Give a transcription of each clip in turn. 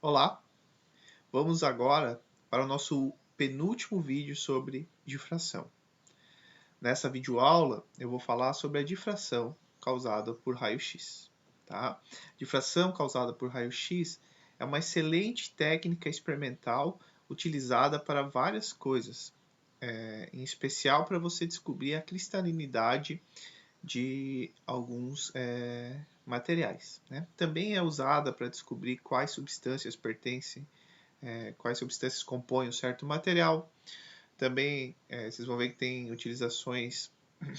Olá, vamos agora para o nosso penúltimo vídeo sobre difração. Nessa videoaula eu vou falar sobre a difração causada por raio-x. Tá? Difração causada por raio-x é uma excelente técnica experimental utilizada para várias coisas, em especial para você descobrir a cristalinidade de alguns materiais. Né? Também é usada para descobrir quais substâncias pertencem, quais substâncias compõem um certo material. Também vocês vão ver que tem utilizações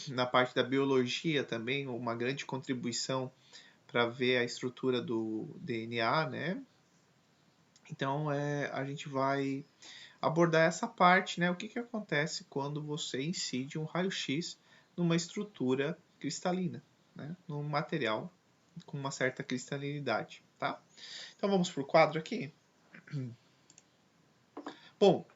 na parte da biologia também, uma grande contribuição para ver a estrutura do DNA, né? Então a gente vai abordar essa parte, né? O que acontece quando você incide um raio-x numa estrutura cristalina, né? Num material com uma certa cristalinidade, tá? Então vamos para o quadro aqui. Bom,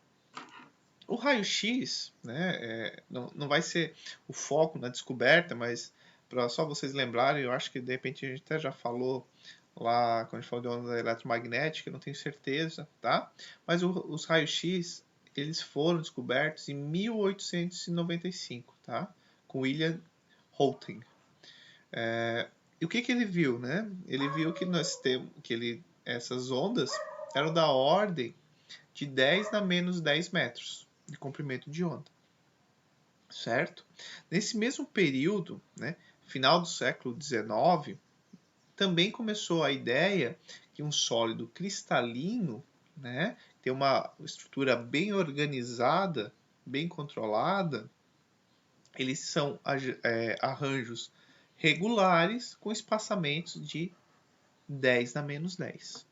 o raio-x, né, não vai ser o foco na descoberta, mas para só vocês lembrarem, eu acho que de repente a gente até já falou lá quando a gente falou de onda eletromagnética, não tenho certeza, tá? Mas os raios-x, eles foram descobertos em 1895, tá? Com William Holting. E o que ele viu, né? Ele viu que nós temos essas ondas eram da ordem de 10 na menos 10 metros de comprimento de onda, certo? Nesse mesmo período, né, final do século XIX, também começou a ideia que um sólido cristalino, né, tem uma estrutura bem organizada, bem controlada, eles são arranjos regulares com espaçamentos de 10 na menos 10.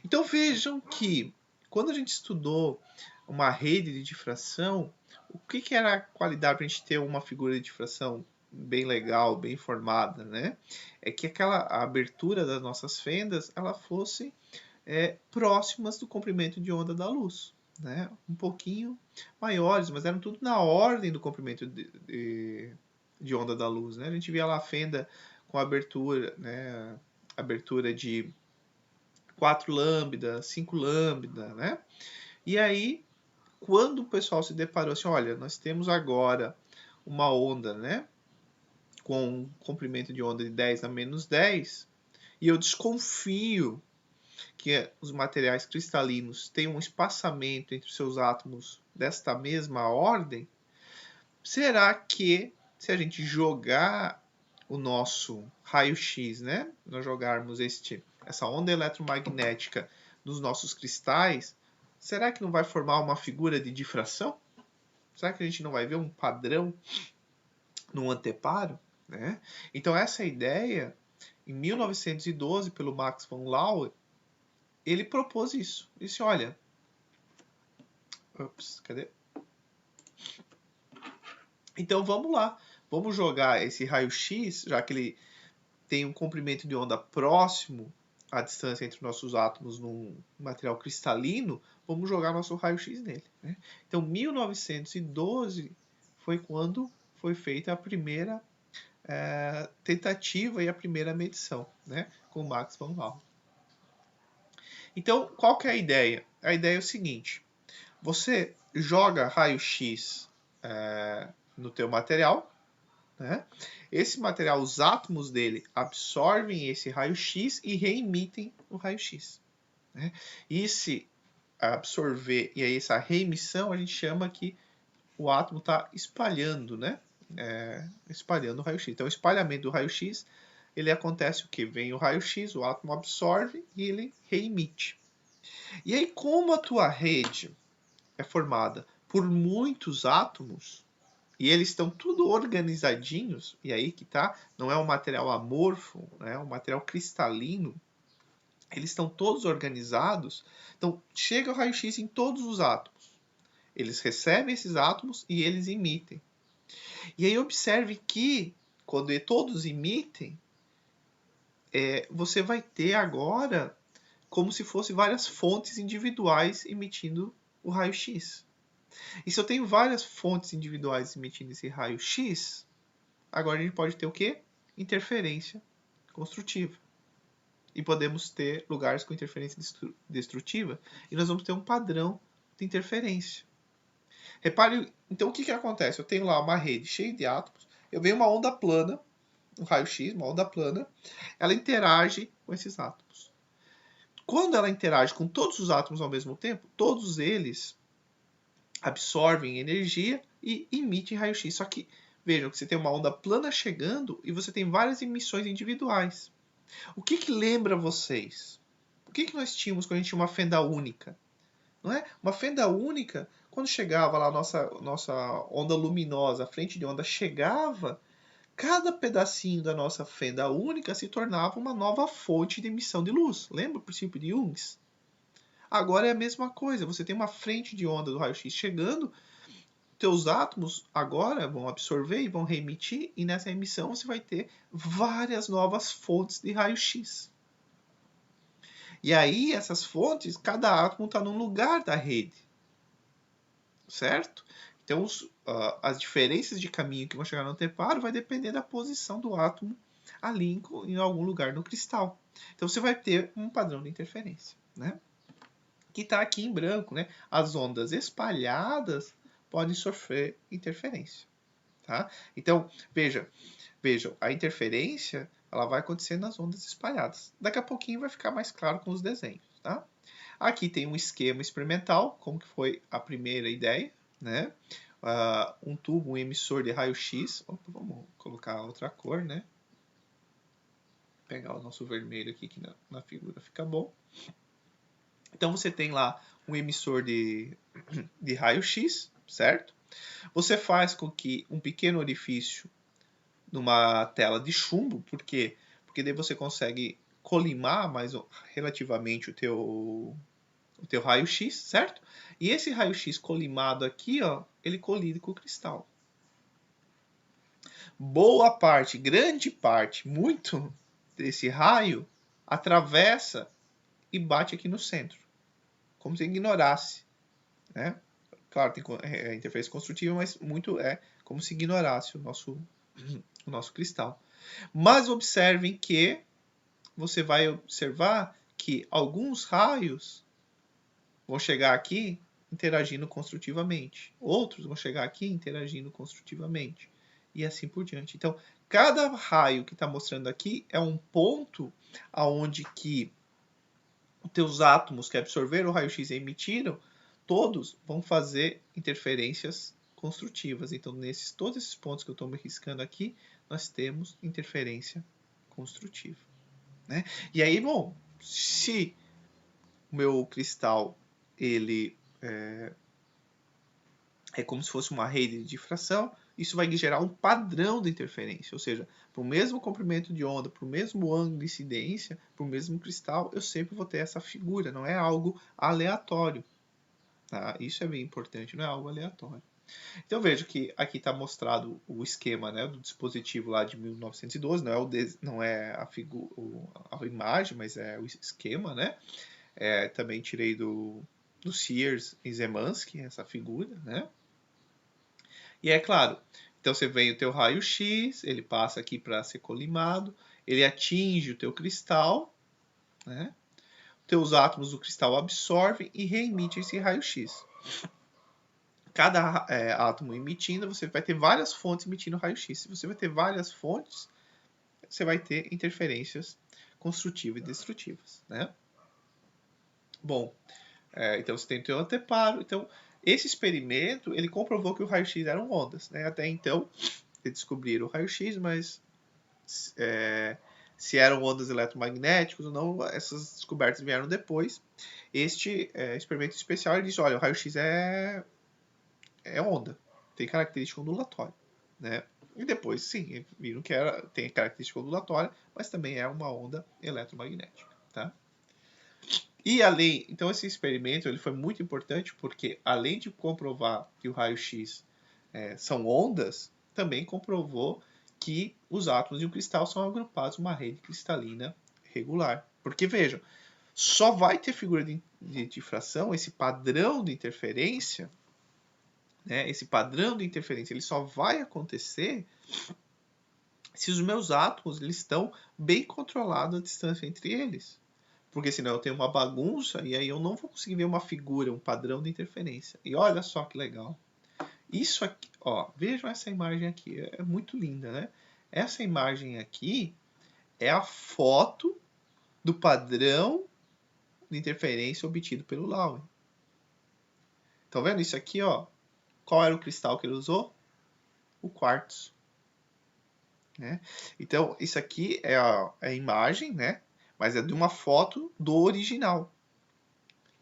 Então vejam que quando a gente estudou uma rede de difração, o que era a qualidade para a gente ter uma figura de difração bem legal, bem formada, né? É que aquela abertura das nossas fendas ela fosse próximas do comprimento de onda da luz, né? Um pouquinho maiores, mas eram tudo na ordem do comprimento de onda da luz, né? A gente via lá a fenda com abertura, né? Abertura de 4 lambda, 5 lambda, né? E aí, quando o pessoal se deparou assim, olha, nós temos agora uma onda, né? Com um comprimento de onda de 10 a menos 10, e eu desconfio que os materiais cristalinos têm um espaçamento entre os seus átomos desta mesma ordem, será que se a gente jogar o nosso raio-x, né? Nós jogarmos essa onda eletromagnética nos nossos cristais, será que não vai formar uma figura de difração? Será que a gente não vai ver um padrão no anteparo? Né? Então essa ideia, em 1912, pelo Max von Laue, ele propôs isso. Ele disse, olha, cadê? Então vamos lá, vamos jogar esse raio-x, já que ele tem um comprimento de onda próximo à distância entre nossos átomos num material cristalino, vamos jogar nosso raio-x nele. Né? Então 1912 foi quando foi feita a primeira tentativa e a primeira medição, né, com Max von Laue. Então, qual que é a ideia? A ideia é o seguinte: você joga raio-x no teu material, né? Esse material, os átomos dele absorvem esse raio-x e reemitem o raio-x. Né? E se absorver e aí essa reemissão a gente chama que o átomo está espalhando, né? Espalhando o raio-x. Então, o espalhamento do raio-x, ele acontece o que? Vem o raio-x, o átomo absorve e ele reemite. E aí, como a tua rede é formada por muitos átomos, e eles estão tudo organizadinhos, e aí que tá, não é um material amorfo, é um material cristalino, eles estão todos organizados, então chega o raio-x em todos os átomos. Eles recebem esses átomos e eles emitem. E aí observe que, quando todos emitem, você vai ter agora como se fossem várias fontes individuais emitindo o raio-x. E se eu tenho várias fontes individuais emitindo esse raio-x, agora a gente pode ter o quê? Interferência construtiva. e podemos ter lugares com interferência destrutiva, e nós vamos ter um padrão de interferência. Repare, então o que acontece? Eu tenho lá uma rede cheia de átomos, eu venho uma onda plana, um raio-x, uma onda plana, ela interage com esses átomos. Quando ela interage com todos os átomos ao mesmo tempo, todos eles absorvem energia e emitem raio-x. Só que vejam que você tem uma onda plana chegando e você tem várias emissões individuais. O que lembra vocês? O que nós tínhamos quando a gente tinha uma fenda única? Não é? Uma fenda única, quando chegava lá a nossa onda luminosa, a frente de onda chegava, cada pedacinho da nossa fenda única se tornava uma nova fonte de emissão de luz. Lembra o princípio de Young? Agora é a mesma coisa. Você tem uma frente de onda do raio-x chegando, teus átomos agora vão absorver e vão reemitir, e nessa emissão você vai ter várias novas fontes de raio-x. E aí, essas fontes, cada átomo está num lugar da rede. Certo? Então, as diferenças de caminho que vão chegar no anteparo vai depender da posição do átomo ali em algum lugar no cristal. Então, você vai ter um padrão de interferência, né? Que está aqui em branco, né? As ondas espalhadas podem sofrer interferência, tá? Então, vejam, a interferência ela vai acontecer nas ondas espalhadas. Daqui a pouquinho vai ficar mais claro com os desenhos, tá? Aqui tem um esquema experimental, como que foi a primeira ideia, né? Um tubo, um emissor de raio-x. Vamos colocar outra cor, né? Pegar o nosso vermelho aqui, que na figura fica bom. Então você tem lá um emissor de raio-x, certo? Você faz com que um pequeno orifício numa tela de chumbo, por quê? Porque daí você consegue colimar mais relativamente o teu raio-x, certo? E esse raio-x colimado aqui, ó, ele colide com o cristal. Boa parte, grande parte, muito desse raio atravessa e bate aqui no centro, como se ignorasse, né? Claro, tem interferência construtiva, mas muito é como se ignorasse o nosso cristal. Mas observem que você vai observar que alguns raios vão chegar aqui interagindo construtivamente. Outros vão chegar aqui interagindo construtivamente. E assim por diante. Então, cada raio que está mostrando aqui é um ponto aonde que os teus átomos que absorveram o raio-x e emitiram, todos vão fazer interferências construtivas. Então, todos esses pontos que eu estou me riscando aqui, nós temos interferência construtiva, né? E aí, bom, se o meu cristal ele é como se fosse uma rede de difração, isso vai gerar um padrão de interferência, ou seja, para o mesmo comprimento de onda, para o mesmo ângulo de incidência, para o mesmo cristal, eu sempre vou ter essa figura, não é algo aleatório. Tá? Isso é bem importante, não é algo aleatório. Então vejo que aqui está mostrado o esquema, né, do dispositivo lá de 1912, não é a imagem, mas é o esquema, né? Também tirei do Sears e Zemansky essa figura, né? E é claro, então você vem o teu raio-x, ele passa aqui para ser colimado, ele atinge o teu cristal, né? Teus átomos do cristal absorvem e reemitem esse raio-x. Cada átomo emitindo, você vai ter várias fontes emitindo raio-x. Se você vai ter várias fontes, você vai ter interferências construtivas e destrutivas, né? Bom, então você tem o teu anteparo. Então, esse experimento, ele comprovou que o raio-x eram ondas, né? Até então, eles descobriram o raio-x, mas se eram ondas eletromagnéticas ou não, essas descobertas vieram depois. Este experimento especial, ele diz, olha, o raio-x é onda, tem característica ondulatória, né? E depois, sim, viram que tem característica ondulatória, mas também é uma onda eletromagnética, tá? E além, então esse experimento ele foi muito importante porque além de comprovar que o raio-x são ondas, também comprovou que os átomos de um cristal são agrupados em uma rede cristalina regular. Porque vejam, só vai ter figura de difração, esse padrão de interferência, né? Esse padrão de interferência ele só vai acontecer se os meus átomos eles estão bem controlados a distância entre eles. Porque senão eu tenho uma bagunça e aí eu não vou conseguir ver uma figura, um padrão de interferência. E olha só que legal. Isso aqui, ó, vejam essa imagem aqui, é muito linda, né? Essa imagem aqui é a foto do padrão de interferência obtido pelo Lowy. Estão vendo isso aqui, ó? Qual era o cristal que ele usou? O quartzo. Né? Então, isso aqui é a imagem, né? Mas é de uma foto do original,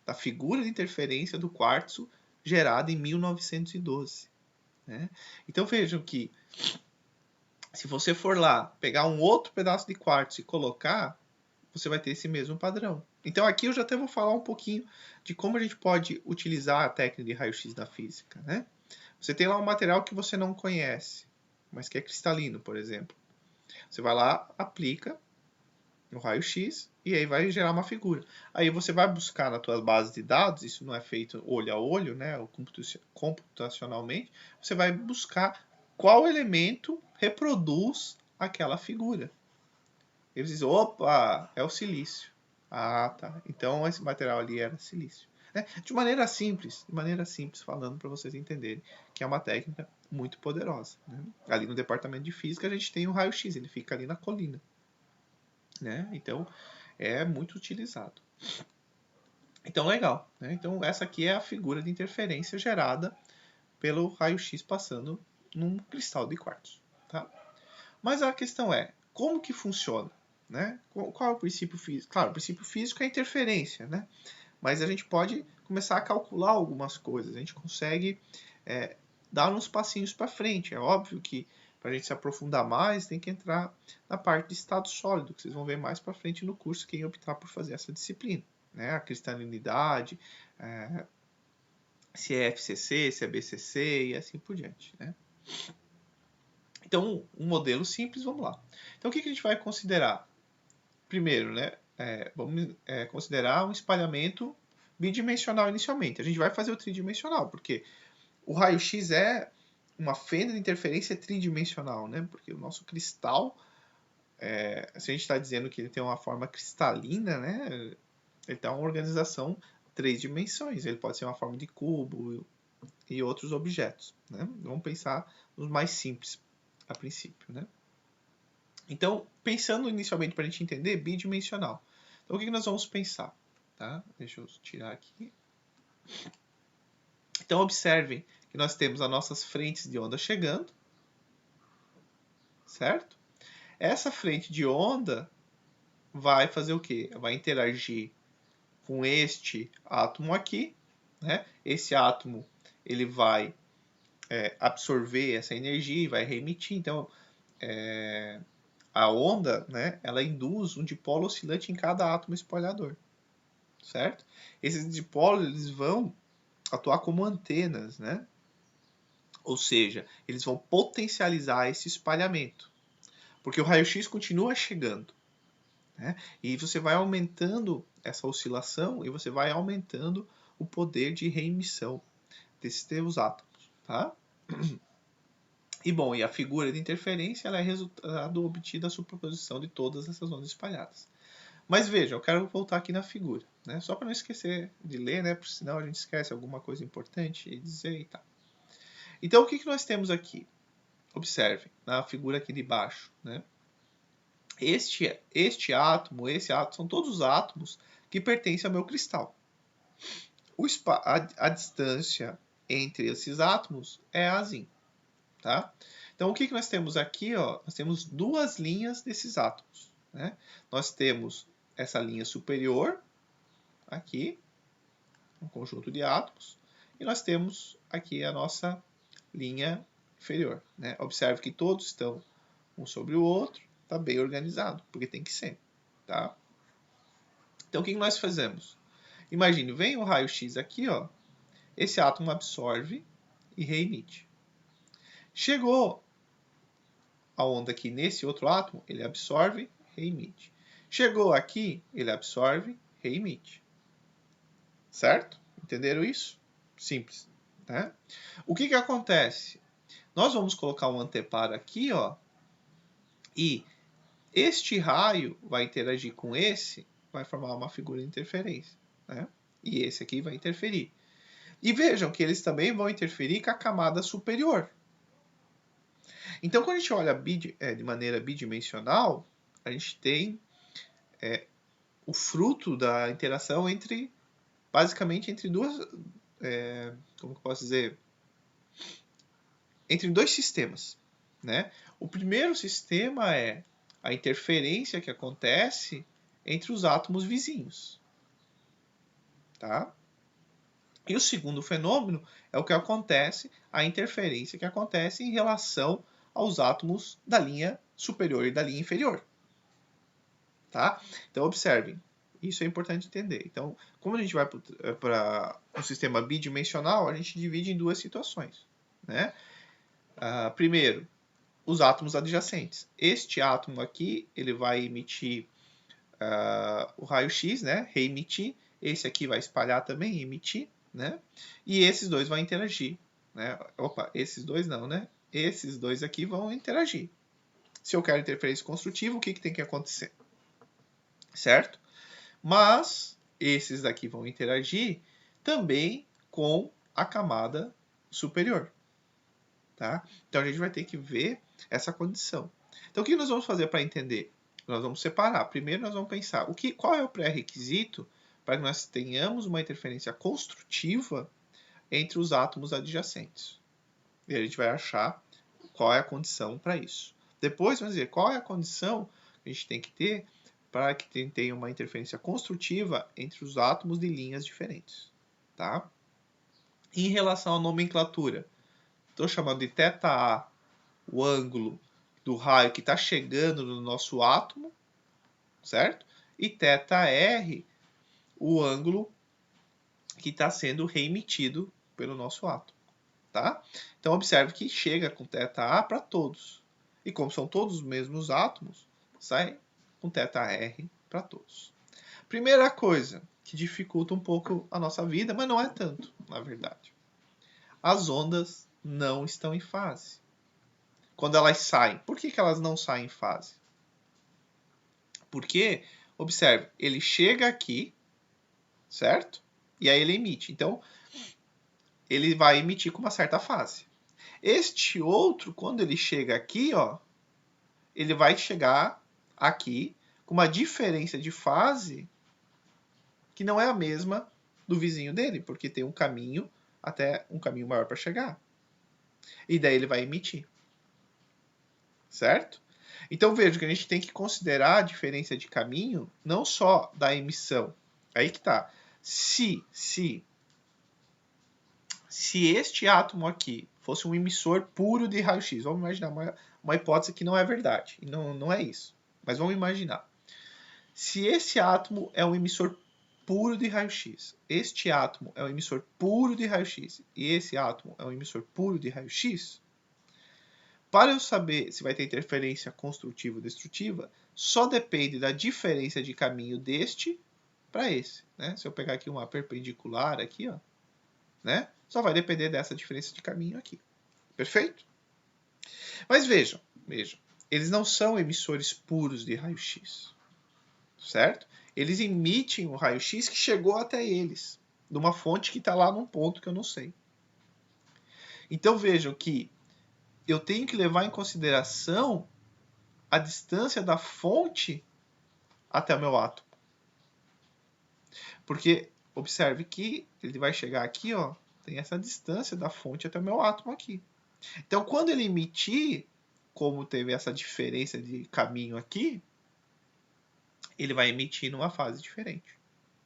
da figura de interferência do quartzo gerada em 1912. Né? Então vejam que se você for lá pegar um outro pedaço de quartzo e colocar, você vai ter esse mesmo padrão. Então aqui eu já até vou falar um pouquinho de como a gente pode utilizar a técnica de raio-x da física. Né? Você tem lá um material que você não conhece, mas que é cristalino, por exemplo. Você vai lá, aplica no raio-x e aí vai gerar uma figura. Aí você vai buscar na tua base de dados, isso não é feito olho a olho, né, computacionalmente, você vai buscar qual elemento reproduz aquela figura. Eles dizem, opa, é o silício. Ah, tá. Então esse material ali era silício. Né? De maneira simples falando para vocês entenderem que é uma técnica muito poderosa. Né? Ali no departamento de física a gente tem o raio-x, ele fica ali na colina. Né? Então é muito utilizado. Então legal. Né? Então essa aqui é a figura de interferência gerada pelo raio-x passando num cristal de quartzo. Tá? Mas a questão é, como que funciona? Né? Qual é o princípio físico? Claro, o princípio físico é a interferência, né? Mas a gente pode começar a calcular algumas coisas. A gente consegue dar uns passinhos para frente. É óbvio que para a gente se aprofundar mais, tem que entrar na parte de estado sólido, que vocês vão ver mais para frente no curso, quem optar por fazer essa disciplina. Né? A cristalinidade, se é FCC, se é BCC e assim por diante. Né? Então, um modelo simples, vamos lá. Então, o que a gente vai considerar? Primeiro, né, vamos considerar um espalhamento bidimensional inicialmente. A gente vai fazer o tridimensional, porque o raio-x é uma fenda de interferência tridimensional, né? Porque o nosso cristal, se a gente está dizendo que ele tem uma forma cristalina, né? Ele tem uma organização 3 dimensões. Ele pode ser uma forma de cubo e outros objetos. Né? Vamos pensar nos mais simples a princípio. Né? Então, pensando inicialmente para a gente entender, bidimensional. Então, o que nós vamos pensar? Tá? Deixa eu tirar aqui. Então, observem que nós temos as nossas frentes de onda chegando, certo? Essa frente de onda vai fazer o quê? Vai interagir com este átomo aqui, né? Esse átomo ele vai absorver essa energia e vai reemitir. Então, a onda, né, ela induz um dipolo oscilante em cada átomo espalhador, certo? Esses dipolos eles vão atuar como antenas, né? Ou seja, eles vão potencializar esse espalhamento, porque o raio-x continua chegando, né? E você vai aumentando essa oscilação e você vai aumentando o poder de reemissão desses teus átomos, tá? E bom, e a figura de interferência ela é resultado obtido da superposição de todas essas ondas espalhadas. Mas veja, eu quero voltar aqui na figura, né? Só para não esquecer de ler, né? Porque senão a gente esquece alguma coisa importante e dizer e tal. Então, o que nós temos aqui? Observem, na figura aqui de baixo, né? Este átomo, esse átomo, são todos os átomos que pertencem ao meu cristal. A distância entre esses átomos é a z. Tá? Então, o que nós temos aqui? Ó? Nós temos duas linhas desses átomos. Né? Nós temos essa linha superior, aqui, um conjunto de átomos, e nós temos aqui a nossa linha inferior. Né? Observe que todos estão um sobre o outro, está bem organizado, porque tem que ser. Tá? Então, o que nós fazemos? Imagine, vem o raio-x aqui, ó, esse átomo absorve e reemite. Chegou a onda aqui nesse outro átomo, ele absorve, reemite. Chegou aqui, ele absorve, reemite. Certo? Entenderam isso? Simples. Né? O que acontece? Nós vamos colocar um anteparo aqui, ó, E este raio vai interagir com esse, vai formar uma figura de interferência, né? E esse aqui vai interferir. E vejam que eles também vão interferir com a camada superior. Então, quando a gente olha de maneira bidimensional, a gente tem o fruto da interação basicamente entre duas, como que eu posso dizer? Entre dois sistemas, né? O primeiro sistema é a interferência que acontece entre os átomos vizinhos, tá? E o segundo fenômeno é o que acontece, a interferência que acontece em relação aos átomos da linha superior e da linha inferior, tá? Então observem, isso é importante entender. Então, como a gente vai para um sistema bidimensional, a gente divide em duas situações, né? Primeiro, os átomos adjacentes. Este átomo aqui, ele vai emitir o raio-x, né? Reemitir. Esse aqui vai espalhar também, emitir, né? E esses dois vão interagir, né? Opa, esses dois não, né? Esses dois aqui vão interagir. Se eu quero interferência construtiva, o que tem que acontecer? Certo? Mas esses daqui vão interagir também com a camada superior. Tá? Então a gente vai ter que ver essa condição. Então o que nós vamos fazer para entender? Nós vamos separar. Primeiro nós vamos pensar qual é o pré-requisito para que nós tenhamos uma interferência construtiva entre os átomos adjacentes. E a gente vai achar qual é a condição para isso. Depois vamos dizer qual é a condição que a gente tem que ter para que tenha uma interferência construtiva entre os átomos de linhas diferentes. Tá? Em relação à nomenclatura, estou chamando de θA o ângulo do raio que está chegando no nosso átomo, certo? E θr, o ângulo que está sendo reemitido pelo nosso átomo, tá? Então, observe que chega com θA para todos. E como são todos os mesmos átomos, sai com θr para todos. Primeira coisa que dificulta um pouco a nossa vida, mas não é tanto, na verdade. As ondas não estão em fase. Quando elas saem, por que elas não saem em fase? Porque, observe, ele chega aqui, certo? E aí ele emite. Então, ele vai emitir com uma certa fase. Este outro, quando ele chega aqui, ó, ele vai chegar aqui com uma diferença de fase que não é a mesma do vizinho dele, porque tem um caminho até um caminho maior para chegar. E daí ele vai emitir. Certo? Então veja que a gente tem que considerar a diferença de caminho não só da emissão. Aí que tá. Se este átomo aqui fosse um emissor puro de raio-x, vamos imaginar uma hipótese que não é verdade, e não é isso, mas vamos imaginar. Se esse átomo é um emissor puro de raio-x, este átomo é um emissor puro de raio-x, e esse átomo é um emissor puro de raio-x, para eu saber se vai ter interferência construtiva ou destrutiva, só depende da diferença de caminho deste para esse. Né? Se eu pegar aqui uma perpendicular aqui, ó, né? Só vai depender dessa diferença de caminho aqui. Perfeito? Mas vejam, eles não são emissores puros de raio-x, certo? Eles emitem o raio-x que chegou até eles, de uma fonte que está lá num ponto que eu não sei. Então vejam que eu tenho que levar em consideração a distância da fonte até o meu átomo. Porque observe que ele vai chegar aqui, ó, tem essa distância da fonte até o meu átomo aqui. Então, quando ele emitir, como teve essa diferença de caminho aqui, ele vai emitir numa fase diferente.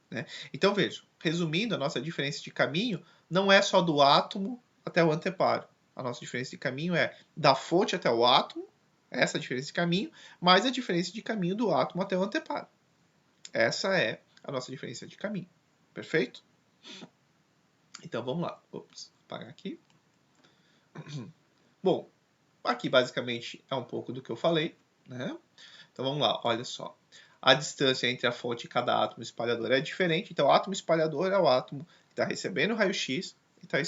Né? Então, veja, resumindo, a nossa diferença de caminho não é só do átomo até o anteparo. A nossa diferença de caminho é da fonte até o átomo, essa é a diferença de caminho, mais a diferença de caminho do átomo até o anteparo. Essa é a nossa diferença de caminho. Perfeito? Então vamos lá. Ops, apagar aqui. Bom, aqui basicamente é um pouco do que eu falei. Né? Então vamos lá, olha só. A distância entre a fonte e cada átomo espalhador é diferente. Então o átomo espalhador é o átomo que está recebendo o raio-x e está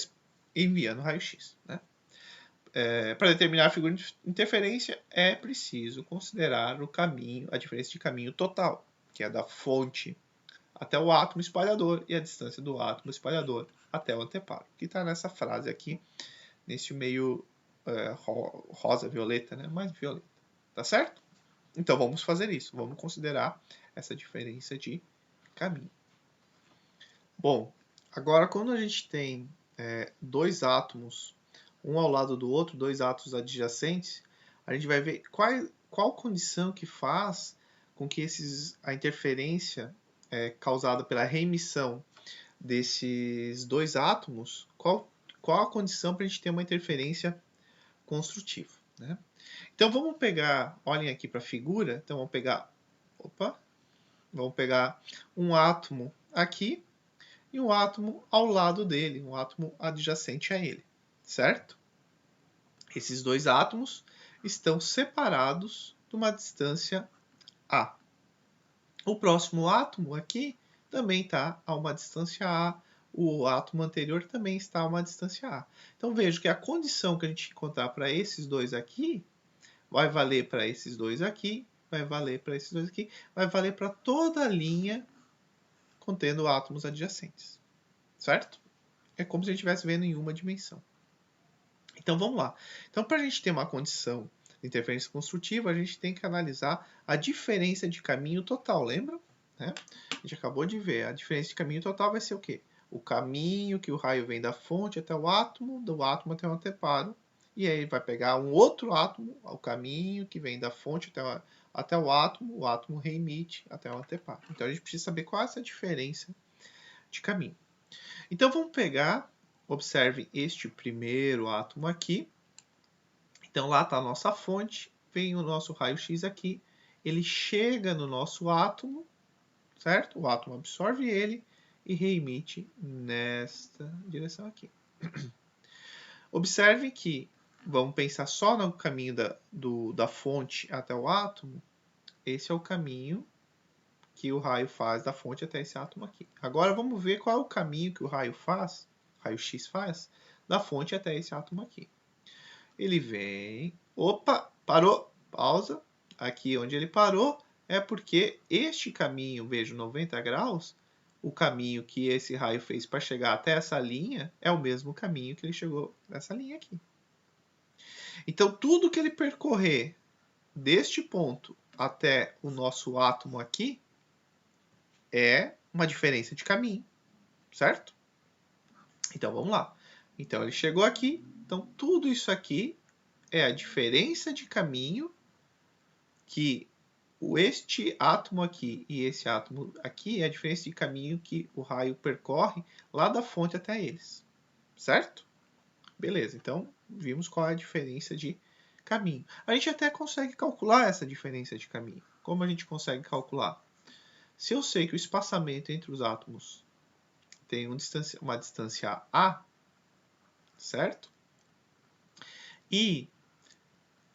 enviando o raio-x. Né? para determinar a figura de interferência, é preciso considerar o caminho, a diferença de caminho total, que é da fonte até o átomo espalhador e a distância do átomo espalhador até o anteparo, que está nessa frase aqui, nesse meio rosa, violeta, né? Mais violeta, tá certo? Então vamos fazer isso, vamos considerar essa diferença de caminho. Bom, agora quando a gente tem dois átomos, um ao lado do outro, dois átomos adjacentes, a gente vai ver qual condição que faz com que a interferência causada pela reemissão desses dois átomos, qual a condição para a gente ter uma interferência construtiva, né? Então vamos pegar, olhem aqui para a figura, então vamos pegar um átomo aqui e um átomo ao lado dele, um átomo adjacente a ele, certo? Esses dois átomos estão separados de uma distância A. O próximo átomo aqui também está a uma distância A, o átomo anterior também está a uma distância A. Então vejo que a condição que a gente encontrar para esses dois aqui vai valer para esses dois aqui, vai valer para esses dois aqui, vai valer para toda a linha contendo átomos adjacentes, certo? É como se a gente estivesse vendo em uma dimensão. Então vamos lá. Então para a gente ter uma condição de interferência construtiva, a gente tem que analisar a diferença de caminho total, lembra? Né? A gente acabou de ver, a diferença de caminho total vai ser o quê? O caminho que o raio vem da fonte até o átomo, do átomo até o anteparo, e aí vai pegar um outro átomo, o caminho que vem da fonte até o átomo reemite até o anteparo. Então a gente precisa saber qual é essa diferença de caminho. Então vamos pegar, observe este primeiro átomo aqui. Então lá está a nossa fonte, vem o nosso raio-x aqui, ele chega no nosso átomo, certo? O átomo absorve ele e reemite nesta direção aqui. Observe que, vamos pensar só no caminho da fonte até o átomo, esse é o caminho que o raio faz da fonte até esse átomo aqui. Agora vamos ver qual é o caminho que o raio-x faz, da fonte até esse átomo aqui. Ele vem, opa, parou, pausa. Aqui onde ele parou é porque este caminho, veja, 90 graus, o caminho que esse raio fez para chegar até essa linha é o mesmo caminho que ele chegou nessa linha aqui. Então, tudo que ele percorrer deste ponto até o nosso átomo aqui é uma diferença de caminho, certo? Então, vamos lá. Então, ele chegou aqui. Então, tudo isso aqui é a diferença de caminho que este átomo aqui e esse átomo aqui é a diferença de caminho que o raio percorre lá da fonte até eles, certo? Beleza, então vimos qual é a diferença de caminho. A gente até consegue calcular essa diferença de caminho. Como a gente consegue calcular? Se eu sei que o espaçamento entre os átomos tem uma distância A, certo? E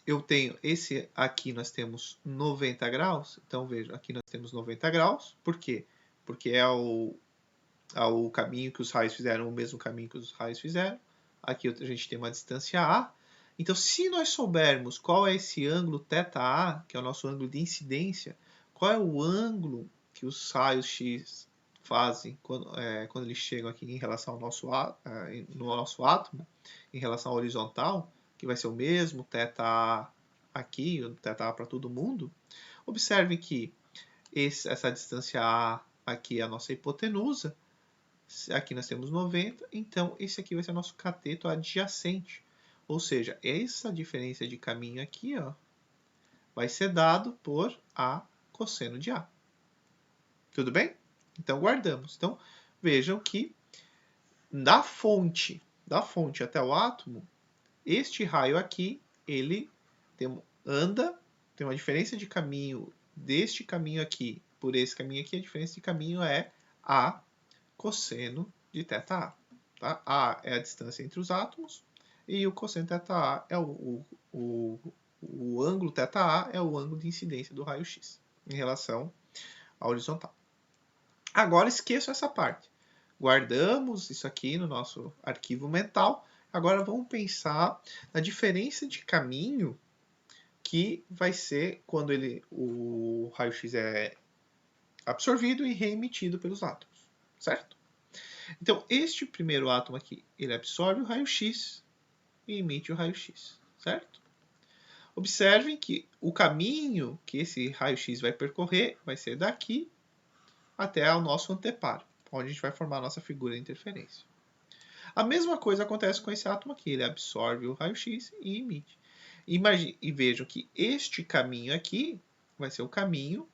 eu tenho esse aqui, nós temos 90 graus. Então, veja, aqui nós temos 90 graus. Por quê? Porque é o caminho que os raios fizeram, o mesmo caminho que os raios fizeram. Aqui a gente tem uma distância A. Então, se nós soubermos qual é esse ângulo θA, que é o nosso ângulo de incidência, qual é o ângulo que os raios X fazem quando eles chegam aqui em relação ao no nosso átomo, em relação à horizontal, que vai ser o mesmo θA aqui, o θA para todo mundo, observe que essa distância A aqui é a nossa hipotenusa, aqui nós temos 90, então esse aqui vai ser o nosso cateto adjacente. Ou seja, essa diferença de caminho aqui vai ser dado por A cosseno de A. Tudo bem? Então guardamos. Então vejam que da fonte até o átomo, este raio aqui, ele tem uma diferença de caminho deste caminho aqui por esse caminho aqui, a diferença de caminho é A cosseno de θA. Tá? A é a distância entre os átomos e o cosseno θA é o ângulo θA é o ângulo de incidência do raio-x em relação à horizontal. Agora esqueço essa parte. Guardamos isso aqui no nosso arquivo mental. Agora vamos pensar na diferença de caminho que vai ser quando o raio-x é absorvido e reemitido pelos átomos, certo? Então, este primeiro átomo aqui, ele absorve o raio-x e emite o raio-x, certo? Observem que o caminho que esse raio-x vai percorrer vai ser daqui até o nosso anteparo, onde a gente vai formar a nossa figura de interferência. A mesma coisa acontece com esse átomo aqui, ele absorve o raio-x e emite. E vejam que este caminho aqui vai ser o caminho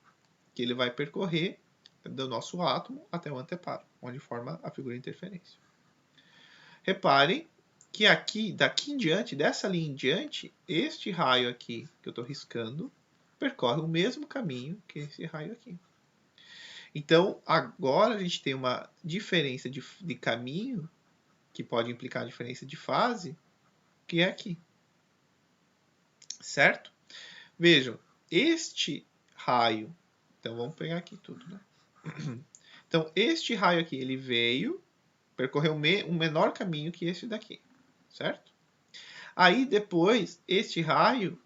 que ele vai percorrer do nosso átomo até o anteparo, onde forma a figura de interferência. Reparem que aqui, daqui em diante, dessa linha em diante, este raio aqui que eu estou riscando percorre o mesmo caminho que esse raio aqui. Então, agora a gente tem uma diferença de caminho, que pode implicar diferença de fase, que é aqui. Certo? Vejam, este raio... Então, vamos pegar aqui tudo, né? Então, este raio aqui, ele veio, percorreu um menor caminho que esse daqui, certo? Aí, depois, este raio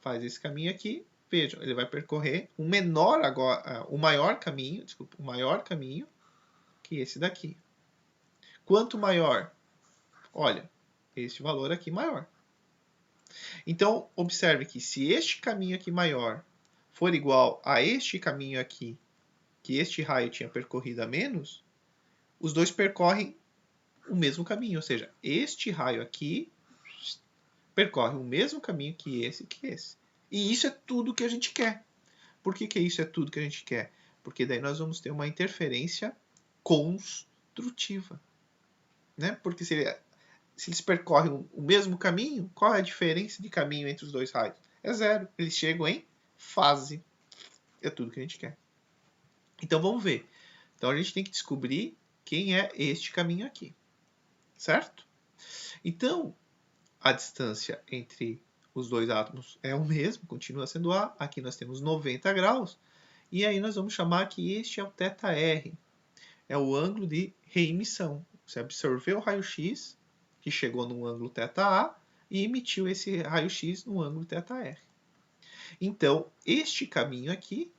faz esse caminho aqui. Vejam, ele vai percorrer o maior caminho que esse daqui. Quanto maior? Olha, este valor aqui maior. Então, observe que se este caminho aqui maior for igual a este caminho aqui, que este raio tinha percorrido a menos, os dois percorrem o mesmo caminho. Ou seja, este raio aqui percorre o mesmo caminho que esse. E isso é tudo que a gente quer. Por que isso é tudo que a gente quer? Porque daí nós vamos ter uma interferência construtiva. Né? Porque se eles percorrem o mesmo caminho, qual é a diferença de caminho entre os dois raios? É zero. Eles chegam em fase. É tudo que a gente quer. Então vamos ver. Então a gente tem que descobrir quem é este caminho aqui. Certo? Então, a distância entre os dois átomos é o mesmo, continua sendo A. Aqui nós temos 90 graus. E aí nós vamos chamar que este é o θr. É o ângulo de reemissão. Você absorveu o raio-x, que chegou no ângulo θA, e emitiu esse raio-x no ângulo θr. Então, este caminho aqui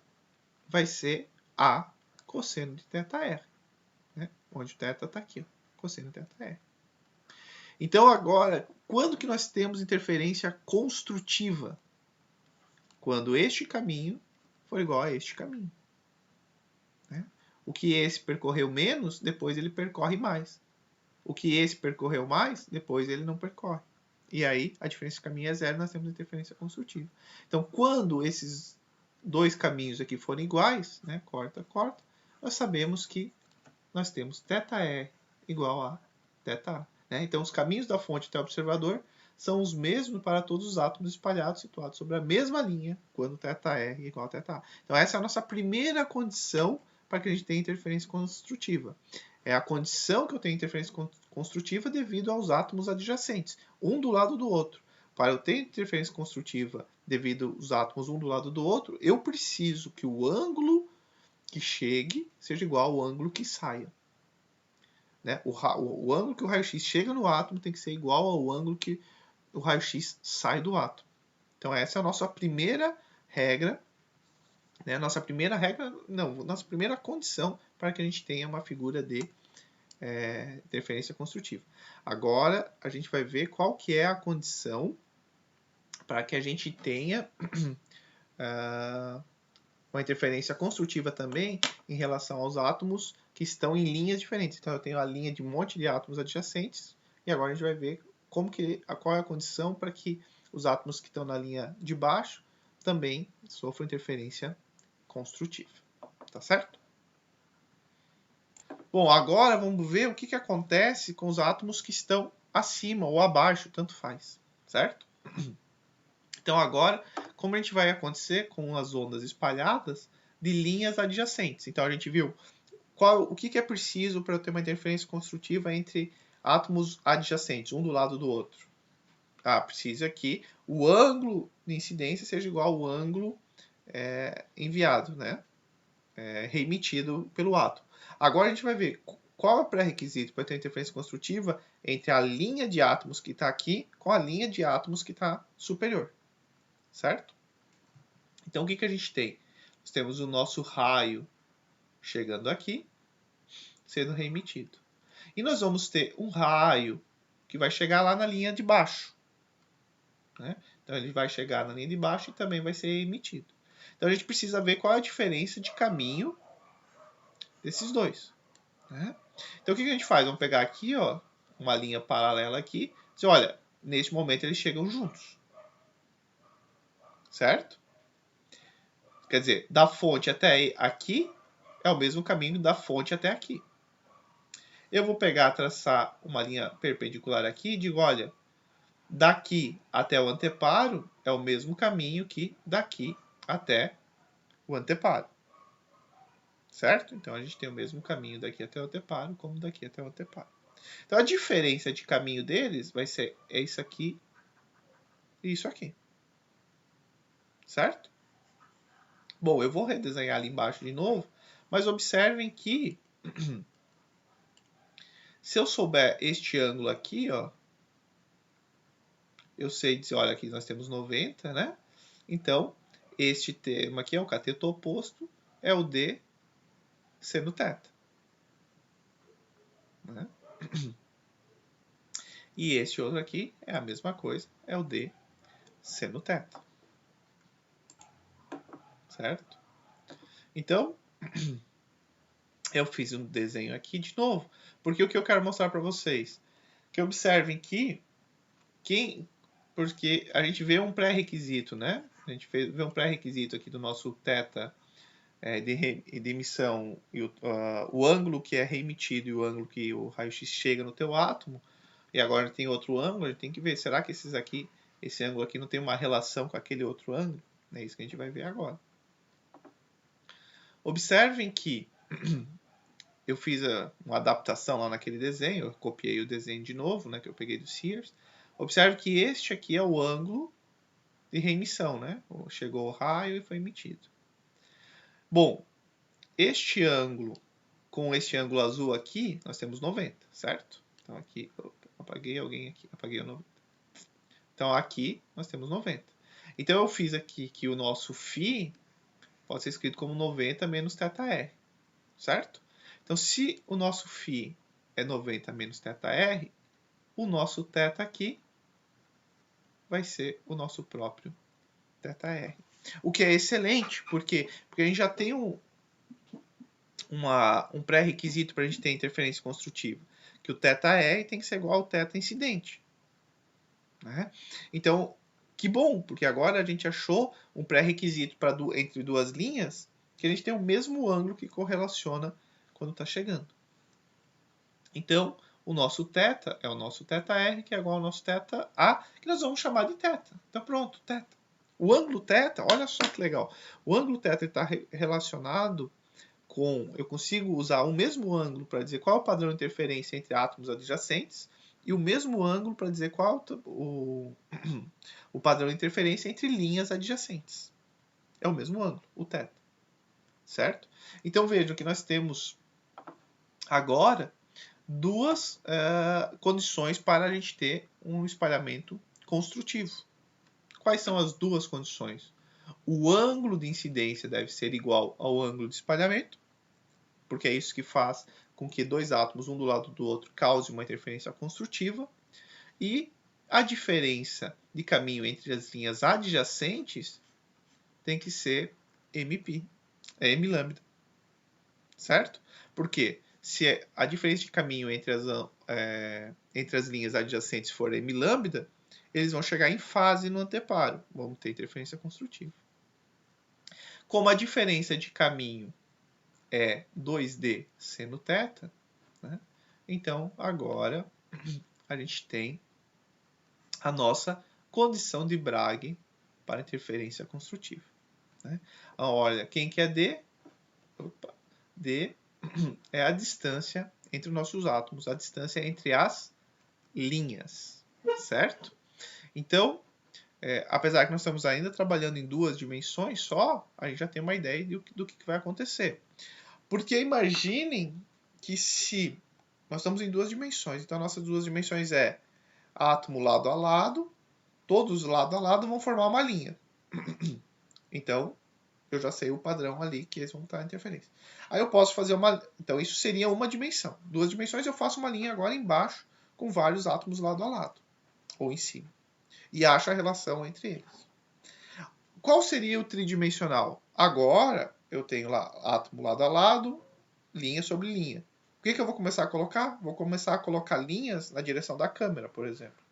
vai ser A cosseno de θr. Né? Onde o θ está aqui, ó, cosseno de θr. Então, agora, quando que nós temos interferência construtiva? Quando este caminho for igual a este caminho. Né? O que esse percorreu menos, depois ele percorre mais. O que esse percorreu mais, depois ele não percorre. E aí, a diferença de caminho é zero, nós temos interferência construtiva. Então, quando esses dois caminhos aqui forem iguais, né, corta, nós sabemos que nós temos θr igual a θA. Né? Então, os caminhos da fonte até o observador são os mesmos para todos os átomos espalhados, situados sobre a mesma linha, quando θr é igual a θA. Então, essa é a nossa primeira condição para que a gente tenha interferência construtiva. É a condição que eu tenho interferência construtiva devido aos átomos adjacentes, um do lado do outro. Para eu ter interferência construtiva devido aos átomos um do lado do outro, eu preciso que o ângulo que chegue seja igual ao ângulo que saia. Né? O ângulo que o raio-x chega no átomo tem que ser igual ao ângulo que o raio-x sai do átomo. Então essa é a nossa primeira regra, né? Nossa primeira condição para que a gente tenha uma figura de interferência construtiva. Agora a gente vai ver qual que é a condição para que a gente tenha uma interferência construtiva também em relação aos átomos que estão em linhas diferentes. Então eu tenho a linha de um monte de átomos adjacentes e agora a gente vai ver qual é a condição para que os átomos que estão na linha de baixo também sofram interferência construtiva. Tá certo? Bom, agora vamos ver o que acontece com os átomos que estão acima ou abaixo, tanto faz. Certo? Então agora, como a gente vai acontecer com as ondas espalhadas de linhas adjacentes. Então a gente viu o que é preciso para eu ter uma interferência construtiva entre átomos adjacentes, um do lado do outro. Precisa que o ângulo de incidência seja igual ao ângulo enviado, né? Reemitido pelo átomo. Agora a gente vai ver qual é o pré-requisito para ter interferência construtiva entre a linha de átomos que está aqui com a linha de átomos que está superior, certo? Então, o que a gente tem? Nós temos o nosso raio chegando aqui, sendo reemitido. E nós vamos ter um raio que vai chegar lá na linha de baixo, né? Então, ele vai chegar na linha de baixo e também vai ser emitido. Então, a gente precisa ver qual é a diferença de caminho desses dois, né? Então, o que a gente faz? Vamos pegar aqui, ó, uma linha paralela aqui. Dizer, olha, neste momento eles chegam juntos, certo? Quer dizer, da fonte até aqui é o mesmo caminho da fonte até aqui. Eu vou pegar, traçar uma linha perpendicular aqui e digo, olha, daqui até o anteparo é o mesmo caminho que daqui até o anteparo. Certo? Então, a gente tem o mesmo caminho daqui até o anteparo como daqui até o anteparo. Então, a diferença de caminho deles vai ser isso aqui e isso aqui. Certo? Bom, eu vou redesenhar ali embaixo de novo, mas observem que se eu souber este ângulo aqui, ó, eu sei dizer, olha, aqui nós temos 90, né? Então, este termo aqui é o cateto oposto, é o D seno θ. Né? E este outro aqui é a mesma coisa, é o D seno θ. Certo? Então, eu fiz um desenho aqui de novo, porque o que eu quero mostrar para vocês, que observem que porque a gente vê um pré-requisito, né? A gente vê um pré-requisito aqui do nosso θ de emissão, e o ângulo que é reemitido e o ângulo que o raio-x chega no teu átomo, e agora tem outro ângulo, a gente tem que ver, será que esse ângulo aqui não tem uma relação com aquele outro ângulo? É isso que a gente vai ver agora. Observem que eu fiz uma adaptação lá naquele desenho, eu copiei o desenho de novo, né, que eu peguei do Sears. Observe que este aqui é o ângulo de reemissão, né? Chegou o raio e foi emitido. Bom, este ângulo com este ângulo azul aqui, nós temos 90, certo? Então aqui, apaguei alguém aqui, apaguei o 90. Então aqui nós temos 90. Então eu fiz aqui que o nosso φ pode ser escrito como 90 menos θr, certo? Então se o nosso φ é 90 menos θr, o nosso θ aqui vai ser o nosso próprio θr. O que é excelente, porque a gente já tem um pré-requisito para a gente ter interferência construtiva, que o θr tem que ser igual ao θ incidente. Né? Então, que bom, porque agora a gente achou um pré-requisito entre duas linhas que a gente tem o mesmo ângulo que correlaciona quando está chegando. Então, o nosso θ é o nosso θr, que é igual ao nosso θa, que nós vamos chamar de θ. Então, pronto, θ. O ângulo θ, olha só que legal, o ângulo θ está relacionado com, eu consigo usar o mesmo ângulo para dizer qual é o padrão de interferência entre átomos adjacentes e o mesmo ângulo para dizer qual o padrão de interferência entre linhas adjacentes. É o mesmo ângulo, o θ. Certo? Então vejam que nós temos agora duas condições para a gente ter um espalhamento construtivo. Quais são as duas condições? O ângulo de incidência deve ser igual ao ângulo de espalhamento, porque é isso que faz com que dois átomos, um do lado do outro, cause uma interferência construtiva. E a diferença de caminho entre as linhas adjacentes tem que ser mπ, é m lambda. Certo? Porque se a diferença de caminho entre as linhas adjacentes for m lambda, eles vão chegar em fase no anteparo. Vamos ter interferência construtiva. Como a diferença de caminho é 2D seno θ, né? Então agora a gente tem a nossa condição de Bragg para interferência construtiva. Né? Olha, quem que é D? Opa, D é a distância entre os nossos átomos, a distância entre as linhas, certo? Então, apesar que nós estamos ainda trabalhando em duas dimensões só, a gente já tem uma ideia do que vai acontecer. Porque imaginem que se nós estamos em duas dimensões. Então, nossas duas dimensões é átomo lado a lado, todos lado a lado vão formar uma linha. Então, eu já sei o padrão ali que eles vão estar em interferência. Aí eu posso fazer uma... Então, isso seria uma dimensão. Duas dimensões, eu faço uma linha agora embaixo com vários átomos lado a lado, ou em cima. E acho a relação entre eles. Qual seria o tridimensional? Agora, eu tenho lá átomo lado a lado, linha sobre linha. O que eu vou começar a colocar? Vou começar a colocar linhas na direção da câmera, por exemplo.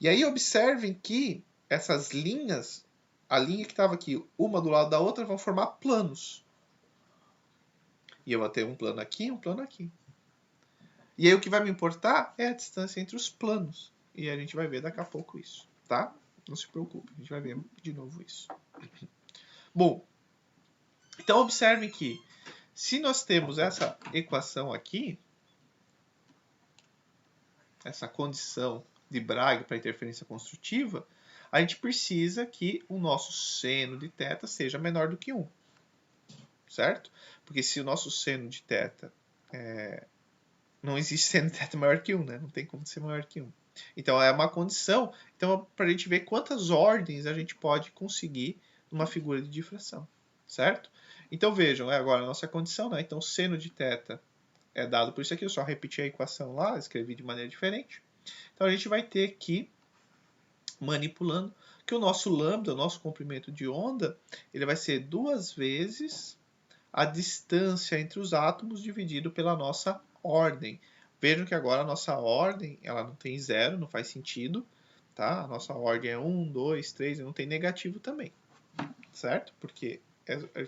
E aí observem que essas linhas, a linha que estava aqui, uma do lado da outra, vão formar planos. E eu vou ter um plano aqui e um plano aqui. E aí o que vai me importar é a distância entre os planos. E a gente vai ver daqui a pouco isso, tá? Não se preocupe, a gente vai ver de novo isso. Bom, então observem que se nós temos essa equação aqui, essa condição de Bragg para interferência construtiva, a gente precisa que o nosso seno de θ seja menor do que 1. Certo? Porque se o nosso seno de θ não existe seno de θ maior que 1, né? Não tem como ser maior que 1. Então é uma condição. Então, para a gente ver quantas ordens a gente pode conseguir numa figura de difração. Certo? Então vejam, agora a nossa condição, né? Então seno de θ é dado por isso aqui. Eu só repeti a equação lá, escrevi de maneira diferente. Então a gente vai ter que, manipulando, que o nosso lambda, o nosso comprimento de onda, ele vai ser 2 vezes a distância entre os átomos dividido pela nossa ordem. Vejam que agora a nossa ordem, ela não tem zero, não faz sentido, tá? A nossa ordem é 1, 2, 3, e não tem negativo também, certo? Porque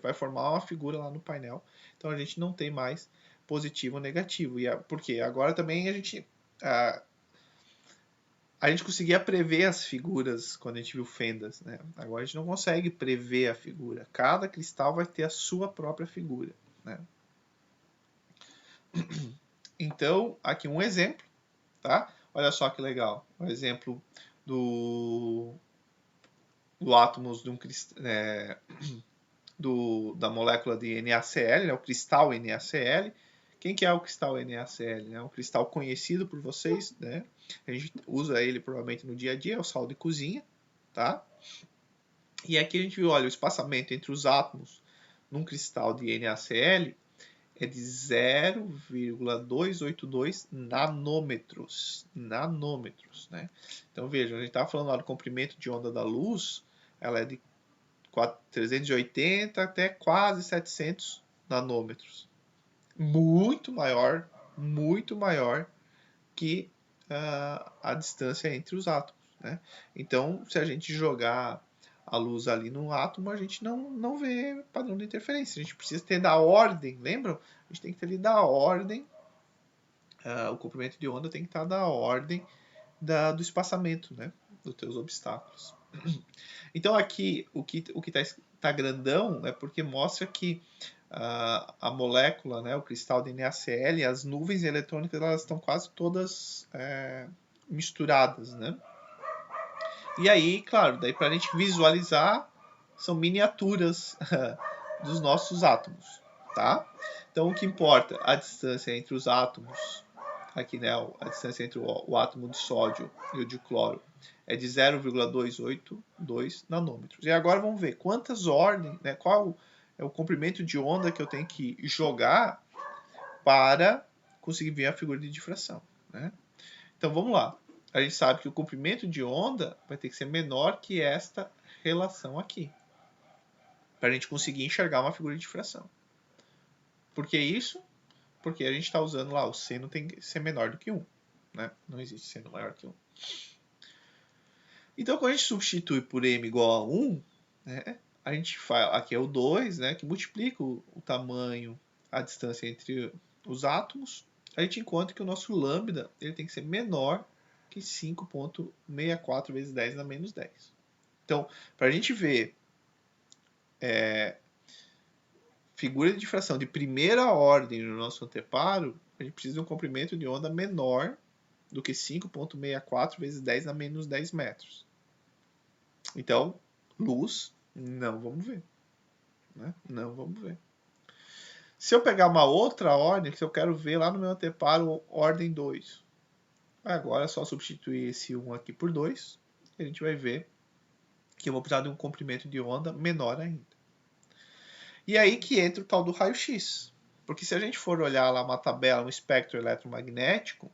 vai formar uma figura lá no painel, então a gente não tem mais positivo ou negativo. Porque agora também a gente conseguia prever as figuras quando a gente viu fendas, né? Agora a gente não consegue prever a figura. Cada cristal vai ter a sua própria figura, né? Então, aqui um exemplo, tá? Olha só que legal. Um exemplo do átomos de um da molécula de NaCl, né? O cristal NaCl. Quem que é o cristal NaCl? É um cristal conhecido por vocês, né? A gente usa ele provavelmente no dia a dia, é o sal de cozinha, tá? E aqui a gente viu, olha, o espaçamento entre os átomos num cristal de NaCl é de 0,282 nanômetros. Nanômetros, né? Então vejam, a gente estava falando lá do comprimento de onda da luz, ela é de 380 até quase 700 nanômetros. Muito maior que a distância entre os átomos, né? Então, se a gente jogar a luz ali no átomo, a gente não vê padrão de interferência. A gente precisa ter da ordem, lembram? A gente tem que ter ali da ordem, o comprimento de onda tem que estar da ordem do espaçamento, né? Dos teus obstáculos. Então aqui, o que tá grandão é porque mostra que a molécula, né, o cristal de NaCl, as nuvens eletrônicas, elas estão quase todas misturadas, né? E aí, claro, daí para a gente visualizar, são miniaturas dos nossos átomos, tá? Então o que importa? A distância entre os átomos, aqui, né, a distância entre o átomo de sódio e o de cloro é de 0,282 nanômetros. E agora vamos ver quantas ordens, né, qual é o comprimento de onda que eu tenho que jogar para conseguir ver a figura de difração, né? Então vamos lá. A gente sabe que o comprimento de onda vai ter que ser menor que esta relação aqui, para a gente conseguir enxergar uma figura de difração. Por que isso? Porque a gente está usando lá, o seno tem que ser menor do que 1. Né? Não existe seno maior que 1. Então, quando a gente substitui por m igual a 1, né, a gente faz, aqui é o 2, né, que multiplica o tamanho, a distância entre os átomos, a gente encontra que o nosso lambda ele tem que ser menor que 5,64 vezes 10 na menos 10. Então, para a gente ver figura de difração de primeira ordem no nosso anteparo, a gente precisa de um comprimento de onda menor do que 5,64 vezes 10 na menos 10 metros. Então, luz, não vamos ver. Né? Não vamos ver. Se eu pegar uma outra ordem, que eu quero ver lá no meu anteparo, ordem 2. Agora é só substituir esse 1 aqui por 2. E a gente vai ver que eu vou precisar de um comprimento de onda menor ainda. E aí que entra o tal do raio-x. Porque se a gente for olhar lá uma tabela, um espectro eletromagnético,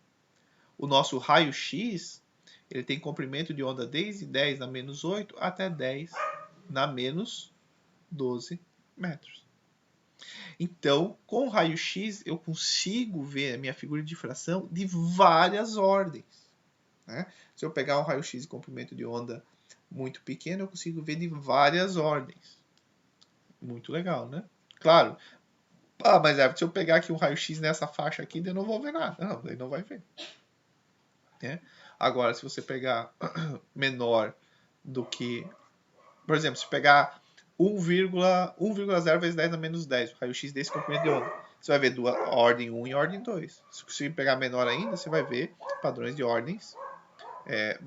o nosso raio-x ele tem comprimento de onda desde 10 na menos 8 até 10 na menos 12 metros. Então, com o raio-x, eu consigo ver a minha figura de difração de várias ordens. Né? Se eu pegar um raio-x de comprimento de onda muito pequeno, eu consigo ver de várias ordens. Muito legal, né? Claro. Mas se eu pegar aqui um raio-x nessa faixa aqui, eu não vou ver nada. Não, daí não vai ver. Né? Agora, se você pegar menor do que... Por exemplo, se pegar 1,0 vezes 10 a menos 10, o raio-x desse comprimento de onda, você vai ver ordem 1 e ordem 2. Se você pegar menor ainda, você vai ver padrões de ordens,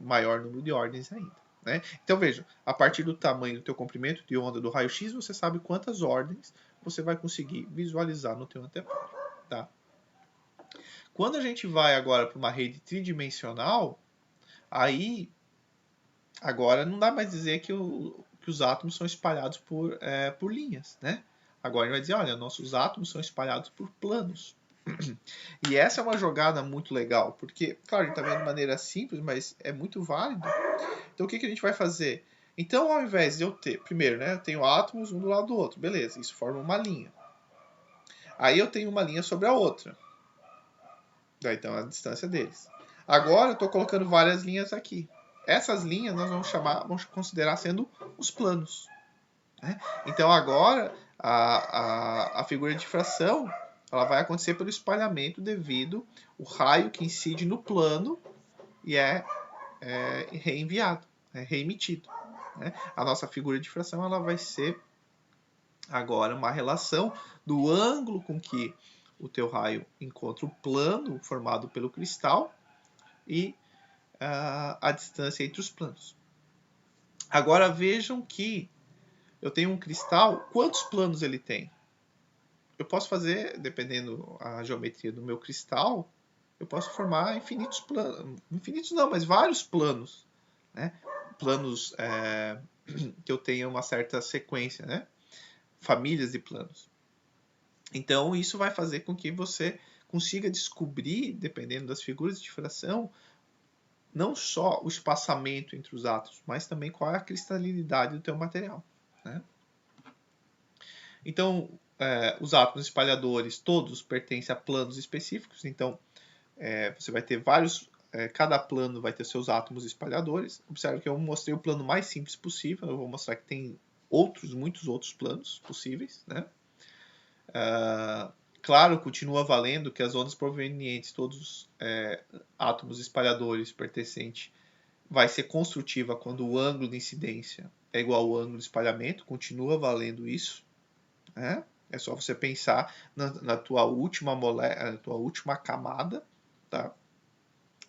maior número de ordens ainda. Né? Então veja, a partir do tamanho do teu comprimento de onda do raio-x, você sabe quantas ordens você vai conseguir visualizar no teu anteparo. Tá? Quando a gente vai agora para uma rede tridimensional, aí agora não dá mais dizer que os átomos são espalhados por linhas, né? Agora a gente vai dizer, olha, nossos átomos são espalhados por planos. E essa é uma jogada muito legal, porque, claro, a gente está vendo de maneira simples, mas é muito válido. Então o que a gente vai fazer? Então, ao invés de eu ter, primeiro, né, eu tenho átomos um do lado do outro, beleza, isso forma uma linha. Aí eu tenho uma linha sobre a outra. Daí então a distância deles. Agora eu estou colocando várias linhas aqui. Essas linhas nós vamos considerar sendo os planos. Né? Então agora a figura de difração ela vai acontecer pelo espalhamento devido ao raio que incide no plano e é reenviado, reemitido. Né? A nossa figura de difração ela vai ser agora uma relação do ângulo com que o teu raio encontra o plano formado pelo cristal e a distância entre os planos. Agora vejam que eu tenho um cristal, quantos planos ele tem? Eu posso fazer, dependendo da geometria do meu cristal, eu posso formar infinitos planos. Infinitos não, mas vários planos. Né? Planos que eu tenha uma certa sequência, né? Famílias de planos. Então isso vai fazer com que você consiga descobrir, dependendo das figuras de difração, não só o espaçamento entre os átomos, mas também qual é a cristalinidade do teu material. Né? Então, os átomos espalhadores todos pertencem a planos específicos, então você vai ter vários, cada plano vai ter seus átomos espalhadores. Observe que eu mostrei o plano mais simples possível, eu vou mostrar que tem muitos outros planos possíveis. Né? Claro, continua valendo que as ondas provenientes, todos átomos espalhadores pertencentes, vai ser construtiva quando o ângulo de incidência é igual ao ângulo de espalhamento, continua valendo isso. Né? É só você pensar na tua última na tua última camada. Tá?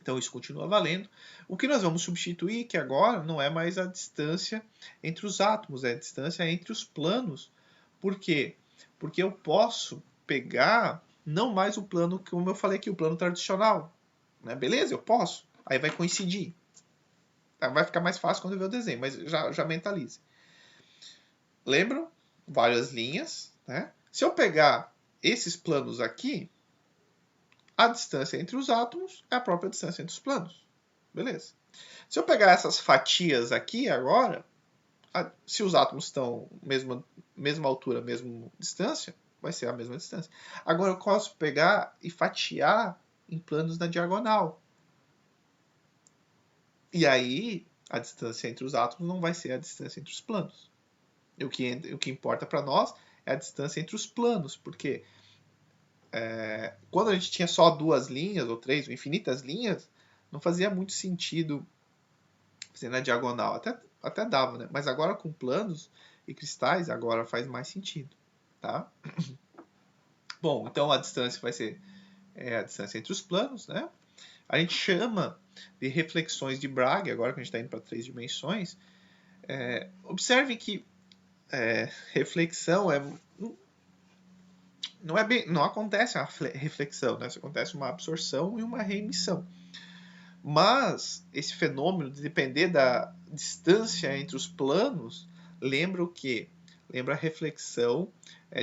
Então isso continua valendo. O que nós vamos substituir, que agora não é mais a distância entre os átomos, é a distância entre os planos. Por quê? Porque eu posso pegar não mais o plano, como eu falei aqui, o plano tradicional. Né? Beleza, eu posso. Aí vai coincidir. Vai ficar mais fácil quando eu ver o desenho, mas já mentalize. Lembram? Várias linhas. Né? Se eu pegar esses planos aqui, a distância entre os átomos é a própria distância entre os planos. Beleza. Se eu pegar essas fatias aqui agora, se os átomos estão mesma altura, mesma distância, vai ser a mesma distância. Agora eu posso pegar e fatiar em planos na diagonal. E aí a distância entre os átomos não vai ser a distância entre os planos. E o que importa para nós é a distância entre os planos, porque quando a gente tinha só 2 linhas, ou 3, ou infinitas linhas, não fazia muito sentido fazer na diagonal. Até dava, né? Mas agora com planos e cristais, agora faz mais sentido. Tá? Bom, então a distância vai ser a distância entre os planos, né? A gente chama de reflexões de Bragg, agora que a gente está indo para 3 dimensões. Observe que reflexão não acontece uma reflexão, né? Acontece uma absorção e uma reemissão. Mas esse fenômeno de depender da distância entre os planos lembra o quê? Lembra a reflexão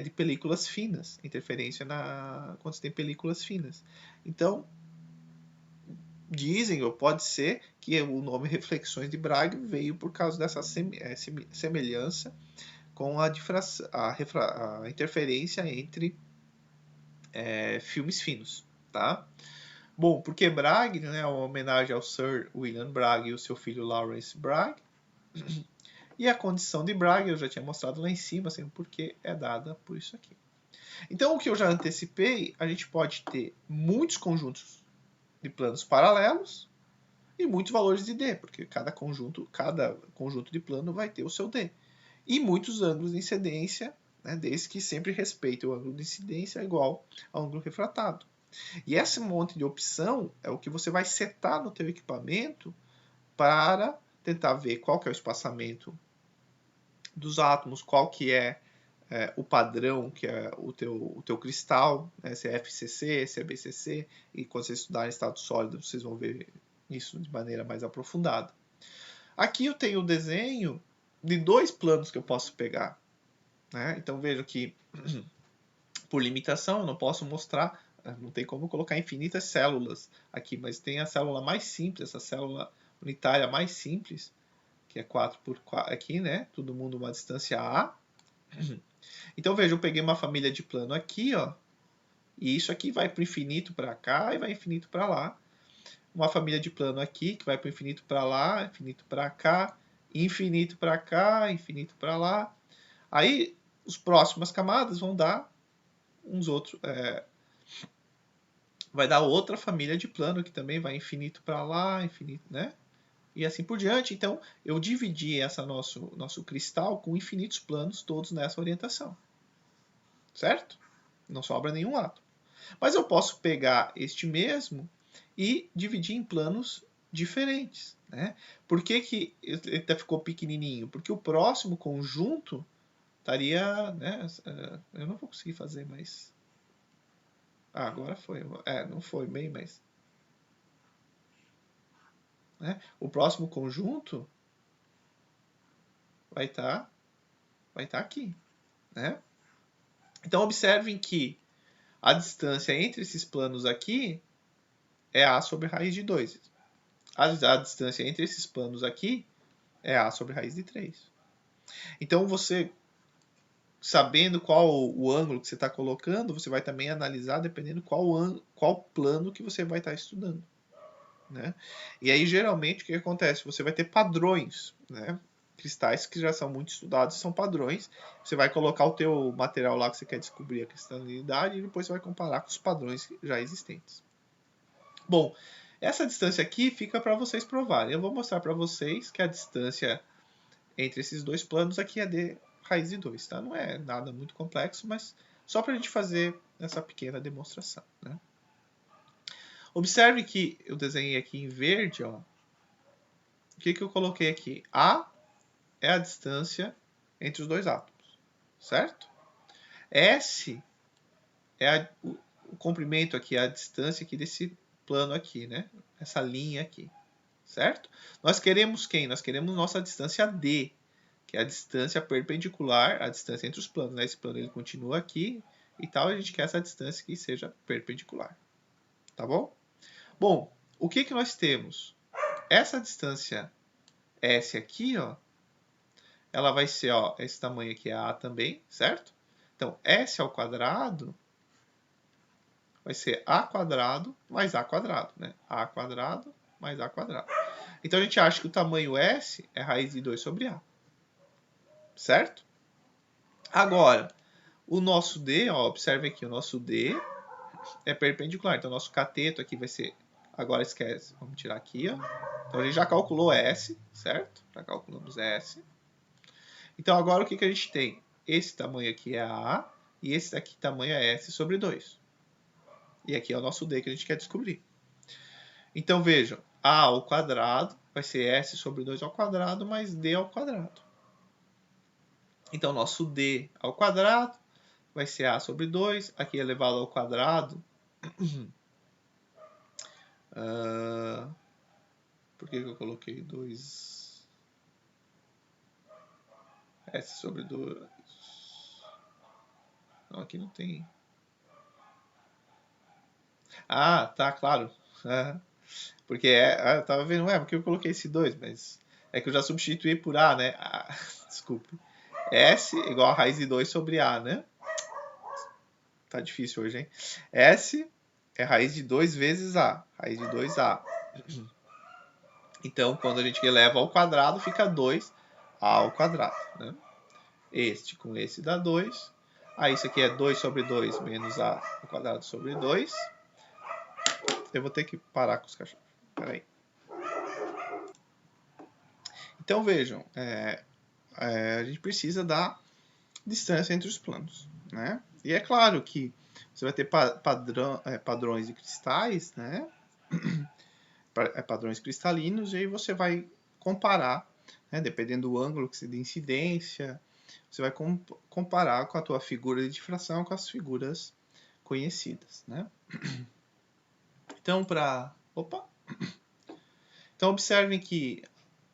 de películas finas, interferência quando você tem películas finas. Então, dizem, ou pode ser, que o nome Reflexões de Bragg veio por causa dessa semelhança com a interferência entre filmes finos, tá? Bom, porque Bragg, né, é uma homenagem ao Sir William Bragg e o seu filho Lawrence Bragg. E a condição de Bragg, eu já tinha mostrado lá em cima, assim, porque é dada por isso aqui. Então, o que eu já antecipei, a gente pode ter muitos conjuntos de planos paralelos e muitos valores de D, porque cada conjunto de plano vai ter o seu D. E muitos ângulos de incidência, né, desde que sempre respeite o ângulo de incidência igual ao ângulo refratado. E esse monte de opção é o que você vai setar no teu equipamento para tentar ver qual que é o espaçamento dos átomos, qual que é o padrão, que é o teu cristal, né, se é FCC, se é BCC, e quando vocês estudarem estado sólido, vocês vão ver isso de maneira mais aprofundada. Aqui eu tenho o desenho de dois planos que eu posso pegar. Né? Então vejo que, por limitação, eu não posso mostrar, não tem como colocar infinitas células aqui, mas tem a célula mais simples, essa célula unitária mais simples, que é 4 por 4 aqui, né? Todo mundo uma distância A. Então veja, eu peguei uma família de plano aqui, ó, e isso aqui vai para o infinito para cá e vai infinito para lá. Uma família de plano aqui que vai para o infinito para lá, infinito para cá, infinito para cá, infinito para lá. Aí, as próximas camadas vão dar uns outros. Vai dar outra família de plano que também vai infinito para lá, infinito, né? E assim por diante. Então, eu dividi essa nosso cristal com infinitos planos, todos nessa orientação. Certo? Não sobra nenhum átomo. Mas eu posso pegar este mesmo e dividir em planos diferentes. Né? Por que ele ficou pequenininho? Porque o próximo conjunto estaria... Né? Eu não vou conseguir fazer, mas... Ah, agora foi. Não foi bem, mas... Né? O próximo conjunto vai estar aqui. Né? Então, observem que a distância entre esses planos aqui é A sobre raiz de 2. A distância entre esses planos aqui é A sobre raiz de 3. Então, você, sabendo qual o ângulo que você está colocando, você vai também analisar dependendo qual plano que você vai estar estudando. Né? E aí, geralmente, o que acontece? Você vai ter padrões. Né? Cristais que já são muito estudados são padrões. Você vai colocar o teu material lá que você quer descobrir a cristalidade e depois você vai comparar com os padrões já existentes. Bom, essa distância aqui fica para vocês provarem. Eu vou mostrar para vocês que a distância entre esses dois planos aqui é D raiz de 2. Tá? Não é nada muito complexo, mas só para a gente fazer essa pequena demonstração. Né? Observe que eu desenhei aqui em verde. Ó. O que eu coloquei aqui? A é a distância entre os dois átomos, certo? S é o comprimento aqui, a distância aqui desse plano aqui, né? Essa linha aqui, certo? Nós queremos quem? Nós queremos nossa distância D, que é a distância perpendicular, a distância entre os planos. Né? Esse plano ele continua aqui e tal, a gente quer essa distância que seja perpendicular, tá bom? Bom, o que nós temos? Essa distância S aqui, ó, ela vai ser, ó, esse tamanho aqui é A também, certo? Então, S ao quadrado vai ser A quadrado mais A quadrado, né? A quadrado mais A quadrado. Então, a gente acha que o tamanho S é raiz de 2 sobre A. Certo? Agora, o nosso D, ó, observe aqui, o nosso D é perpendicular. Então, o nosso cateto aqui vai ser... Agora, esquece. Vamos tirar aqui, ó. Então, a gente já calculou S, certo? Já calculamos S. Então, agora o que a gente tem? Esse tamanho aqui é A e esse daqui tamanho é S sobre 2. E aqui é o nosso D que a gente quer descobrir. Então, vejam. A ao quadrado vai ser S sobre 2 ao quadrado mais D ao quadrado. Então, nosso D ao quadrado vai ser A sobre 2, aqui elevado ao quadrado. Por que eu coloquei 2? S sobre 2. Não, aqui não tem. Ah, tá, claro. Porque eu tava vendo, porque eu coloquei esse 2, mas é que eu já substituí por A, né? Desculpe. S igual a raiz de 2 sobre A, né? Tá difícil hoje, hein? S é raiz de 2 vezes A. Raiz de 2A. Então, quando a gente eleva ao quadrado, fica 2A ao quadrado, né? Este com esse dá 2. Aí isso aqui é 2 sobre 2 menos A ao quadrado sobre 2. Eu vou ter que parar com os cachorros. Peraí. Então, vejam. A gente precisa da distância entre os planos, né? E é claro que você vai ter padrões de cristais, né? Padrões cristalinos, e aí você vai comparar, né? Dependendo do ângulo de incidência, você vai comparar com a tua figura de difração com as figuras conhecidas, né? Então, Então, observem que,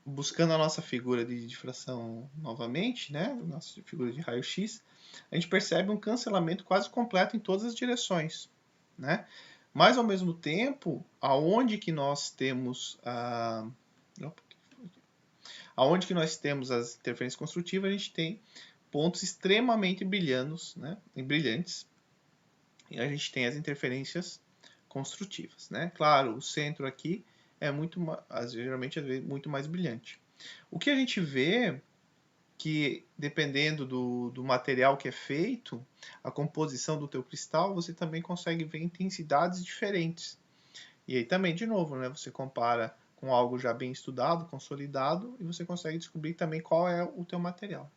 buscando a nossa figura de difração novamente, né? Nossa figura de raio-x, a gente percebe um cancelamento quase completo em todas as direções, né? Mas, ao mesmo tempo, aonde que nós temos as interferências construtivas, a gente tem pontos extremamente brilhantes, né? Brilhantes, e a gente tem as interferências construtivas, né? Claro, o centro aqui é geralmente muito mais brilhante. O que a gente vê que, dependendo do material que é feito, a composição do teu cristal, você também consegue ver intensidades diferentes. E aí também, de novo, né, você compara com algo já bem estudado, consolidado, e você consegue descobrir também qual é o teu material.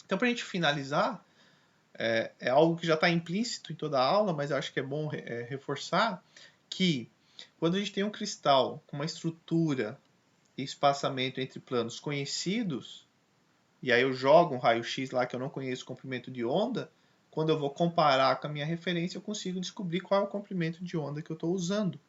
Então, para a gente finalizar, é algo que já está implícito em toda a aula, mas eu acho que é bom reforçar que quando a gente tem um cristal com uma estrutura e espaçamento entre planos conhecidos, e aí eu jogo um raio-x lá que eu não conheço o comprimento de onda, quando eu vou comparar com a minha referência, eu consigo descobrir qual é o comprimento de onda que eu estou usando.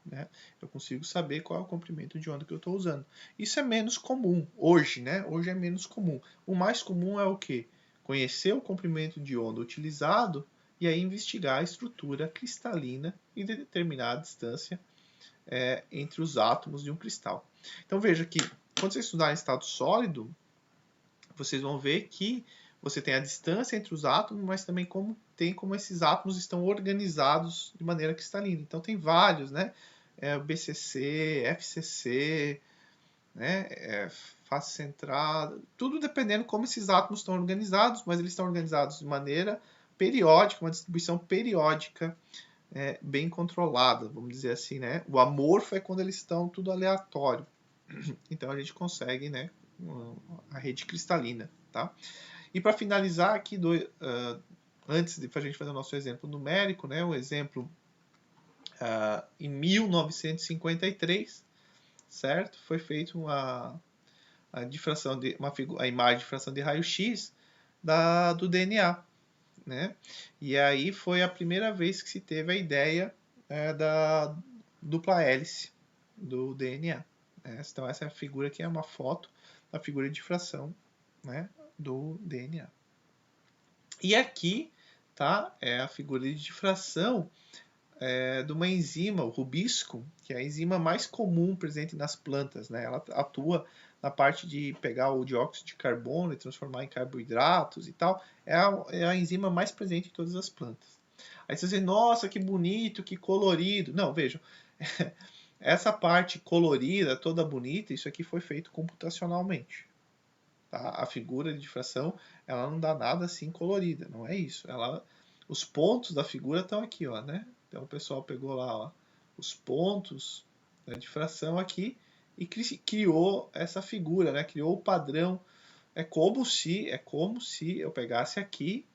Né? Eu consigo saber qual é o comprimento de onda que eu estou usando. Isso é menos comum hoje, né? Hoje é menos comum. O mais comum é o quê? Conhecer o comprimento de onda utilizado e aí investigar a estrutura cristalina e determinar a distância entre os átomos de um cristal. Então veja que quando você estudar em estado sólido, vocês vão ver que você tem a distância entre os átomos, mas também como esses átomos estão organizados de maneira cristalina. Então tem vários, né? BCC, FCC, né? Face centrada, tudo dependendo como esses átomos estão organizados, mas eles estão organizados de maneira periódica, uma distribuição periódica bem controlada, vamos dizer assim, né? O amorfo é quando eles estão tudo aleatório. Então a gente consegue, né, a rede cristalina, tá? E para finalizar aqui, antes de a gente fazer o nosso exemplo numérico, né, o exemplo em 1953, certo? Foi feita a difração a imagem de difração de raio-x do DNA, né? E aí foi a primeira vez que se teve a ideia da dupla hélice do DNA. Então essa figura aqui é uma foto da figura de difração, né, do DNA. E aqui tá, é a figura de difração de uma enzima, o rubisco, que é a enzima mais comum presente nas plantas. Né? Ela atua na parte de pegar o dióxido de carbono e transformar em carboidratos e tal. É a enzima mais presente em todas as plantas. Aí você diz, nossa, que bonito, que colorido. Não, vejam, essa parte colorida, toda bonita, isso aqui foi feito computacionalmente. Tá? A figura de difração, ela não dá nada assim colorida, não é isso. Os pontos da figura estão aqui, ó, né? Então o pessoal pegou lá, ó, os pontos da difração aqui e criou essa figura, né? Criou o padrão. É como se eu pegasse aqui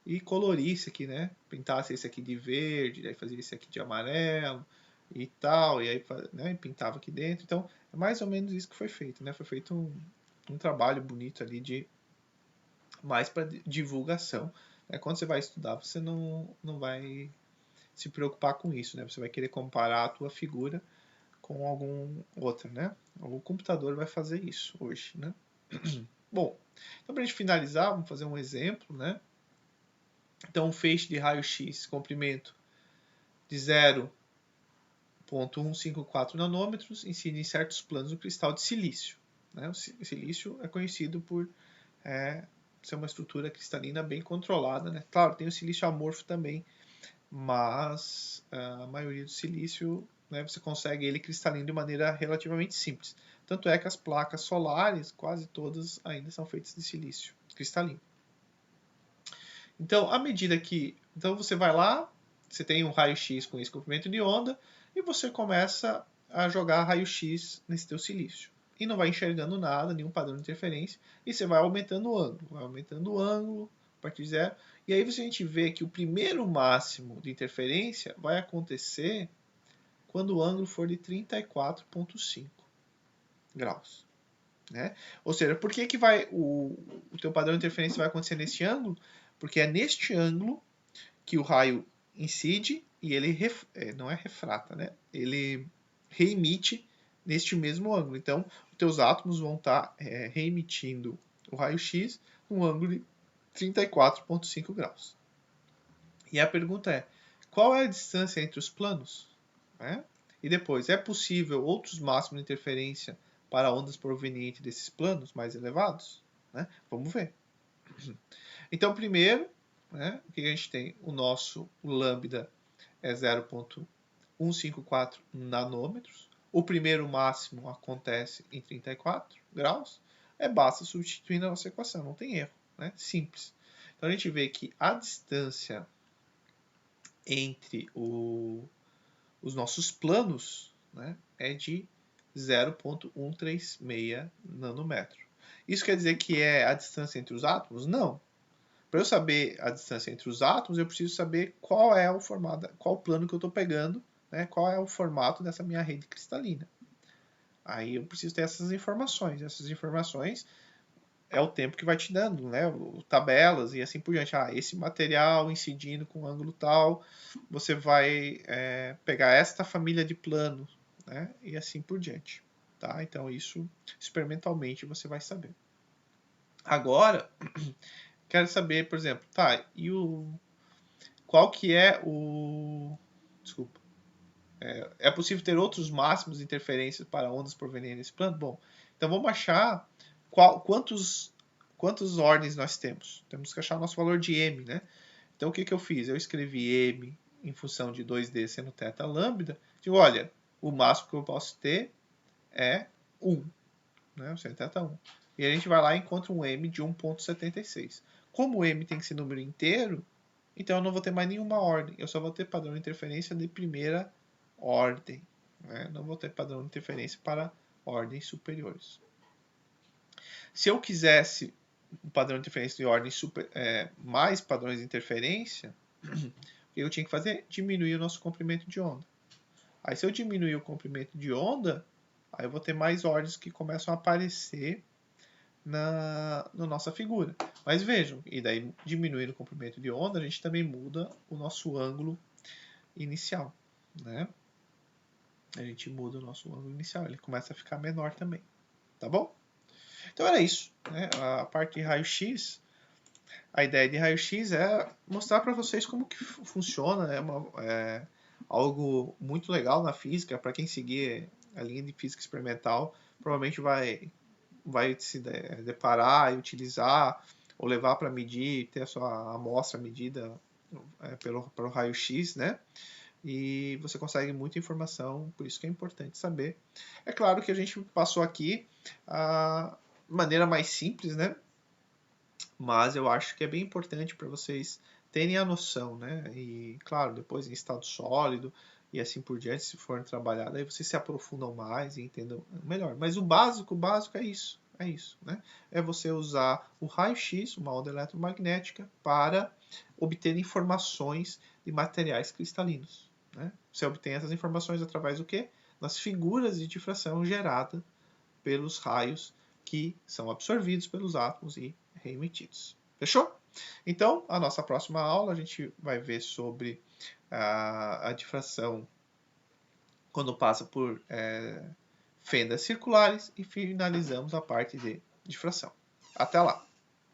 e colorisse aqui, né? Pintasse esse aqui de verde, aí fazia esse aqui de amarelo e tal, e aí, né, pintava aqui dentro. Então, é mais ou menos isso que foi feito, né? Foi feito um trabalho bonito ali de mais para divulgação. Quando você vai estudar, você não vai se preocupar com isso, né? Você vai querer comparar a tua figura com algum outra, né? O computador vai fazer isso hoje, né? Bom, então para a gente finalizar, vamos fazer um exemplo, né? Então, um feixe de raio-x, comprimento de 0,154 nanômetros, incide em certos planos do cristal de silício. Né? O silício é conhecido por ser uma estrutura cristalina bem controlada, né? Claro, tem o silício amorfo também, mas a maioria do silício, né, você consegue ele cristalino de maneira relativamente simples. Tanto é que as placas solares, quase todas, ainda são feitas de silício cristalino. Então, à medida que... Então, você vai lá, você tem um raio-x com esse comprimento de onda, e você começa a jogar raio-x nesse teu silício. E não vai enxergando nada, nenhum padrão de interferência, e você vai aumentando o ângulo, a partir de zero. E aí a gente vê que o primeiro máximo de interferência vai acontecer quando o ângulo for de 34,5 graus. Né? Ou seja, por que o teu padrão de interferência vai acontecer nesse ângulo? Porque é neste ângulo que o raio incide e ele não é refrata, né? Ele reemite neste mesmo ângulo. Então, os teus átomos vão estar reemitindo o raio-x num ângulo de 34,5 graus. E a pergunta é, qual é a distância entre os planos? Né? E depois, é possível outros máximos de interferência para ondas provenientes desses planos mais elevados? Né? Vamos ver. Então, primeiro, né, o que a gente tem? O lambda é 0,154 nanômetros. O primeiro máximo acontece em 34 graus. Basta substituir na nossa equação, não tem erro. Né? Simples. Então, a gente vê que a distância entre os nossos planos, né, é de 0,136 nanômetro. Isso quer dizer que é a distância entre os átomos? Não. Para eu saber a distância entre os átomos, eu preciso saber qual é o formato, qual plano que eu estou pegando, né, qual é o formato dessa minha rede cristalina. Aí eu preciso ter essas informações. Essas informações é o tempo que vai te dando, né? Tabelas e assim por diante. Esse material incidindo com ângulo tal, você vai pegar esta família de planos, né? E assim por diante. Tá? Então isso experimentalmente você vai saber. Agora, quero saber, por exemplo, tá, e qual que é o... Desculpa. É possível ter outros máximos de interferências para ondas provenientes desse plano? Bom, então vamos achar quantas ordens nós temos. Temos que achar o nosso valor de m, né? Então o que eu fiz? Eu escrevi m em função de 2d sendo θ lambda. Digo, olha, o máximo que eu posso ter é 1, né? Sendo θ1. E a gente vai lá e encontra um m de 1,76. Como o m tem que ser número inteiro, então eu não vou ter mais nenhuma ordem. Eu só vou ter padrão de interferência de primeira ordem. Né? Não vou ter padrão de interferência para ordens superiores. Se eu quisesse um padrão de interferência de ordem mais padrões de interferência, o que eu tinha que fazer? Diminuir o nosso comprimento de onda. Aí se eu diminuir o comprimento de onda, aí eu vou ter mais ordens que começam a aparecer na nossa figura. Mas vejam, e daí diminuindo o comprimento de onda, a gente também muda o nosso ângulo inicial. Né? A gente muda o nosso ângulo inicial, ele começa a ficar menor também. Tá bom? Então era isso. Né? A parte de raio-x, a ideia de raio-x é mostrar para vocês como que funciona. É algo muito legal na física. Para quem seguir a linha de física experimental, provavelmente vai se deparar e utilizar ou levar para medir, ter a sua amostra medida pelo raio-x, né? E você consegue muita informação, por isso que é importante saber. É claro que a gente passou aqui a maneira mais simples, né? Mas eu acho que é bem importante para vocês terem a noção, né? E claro, depois em estado sólido e assim por diante, se forem trabalhar, aí vocês se aprofundam mais e entendam melhor. Mas o básico é isso. É isso, né? É você usar o raio-x, uma onda eletromagnética, para obter informações de materiais cristalinos. Né? Você obtém essas informações através do quê? Das figuras de difração geradas pelos raios que são absorvidos pelos átomos e reemitidos. Fechou? Então, a nossa próxima aula a gente vai ver sobre a difração quando passa por fendas circulares e finalizamos a parte de difração. Até lá!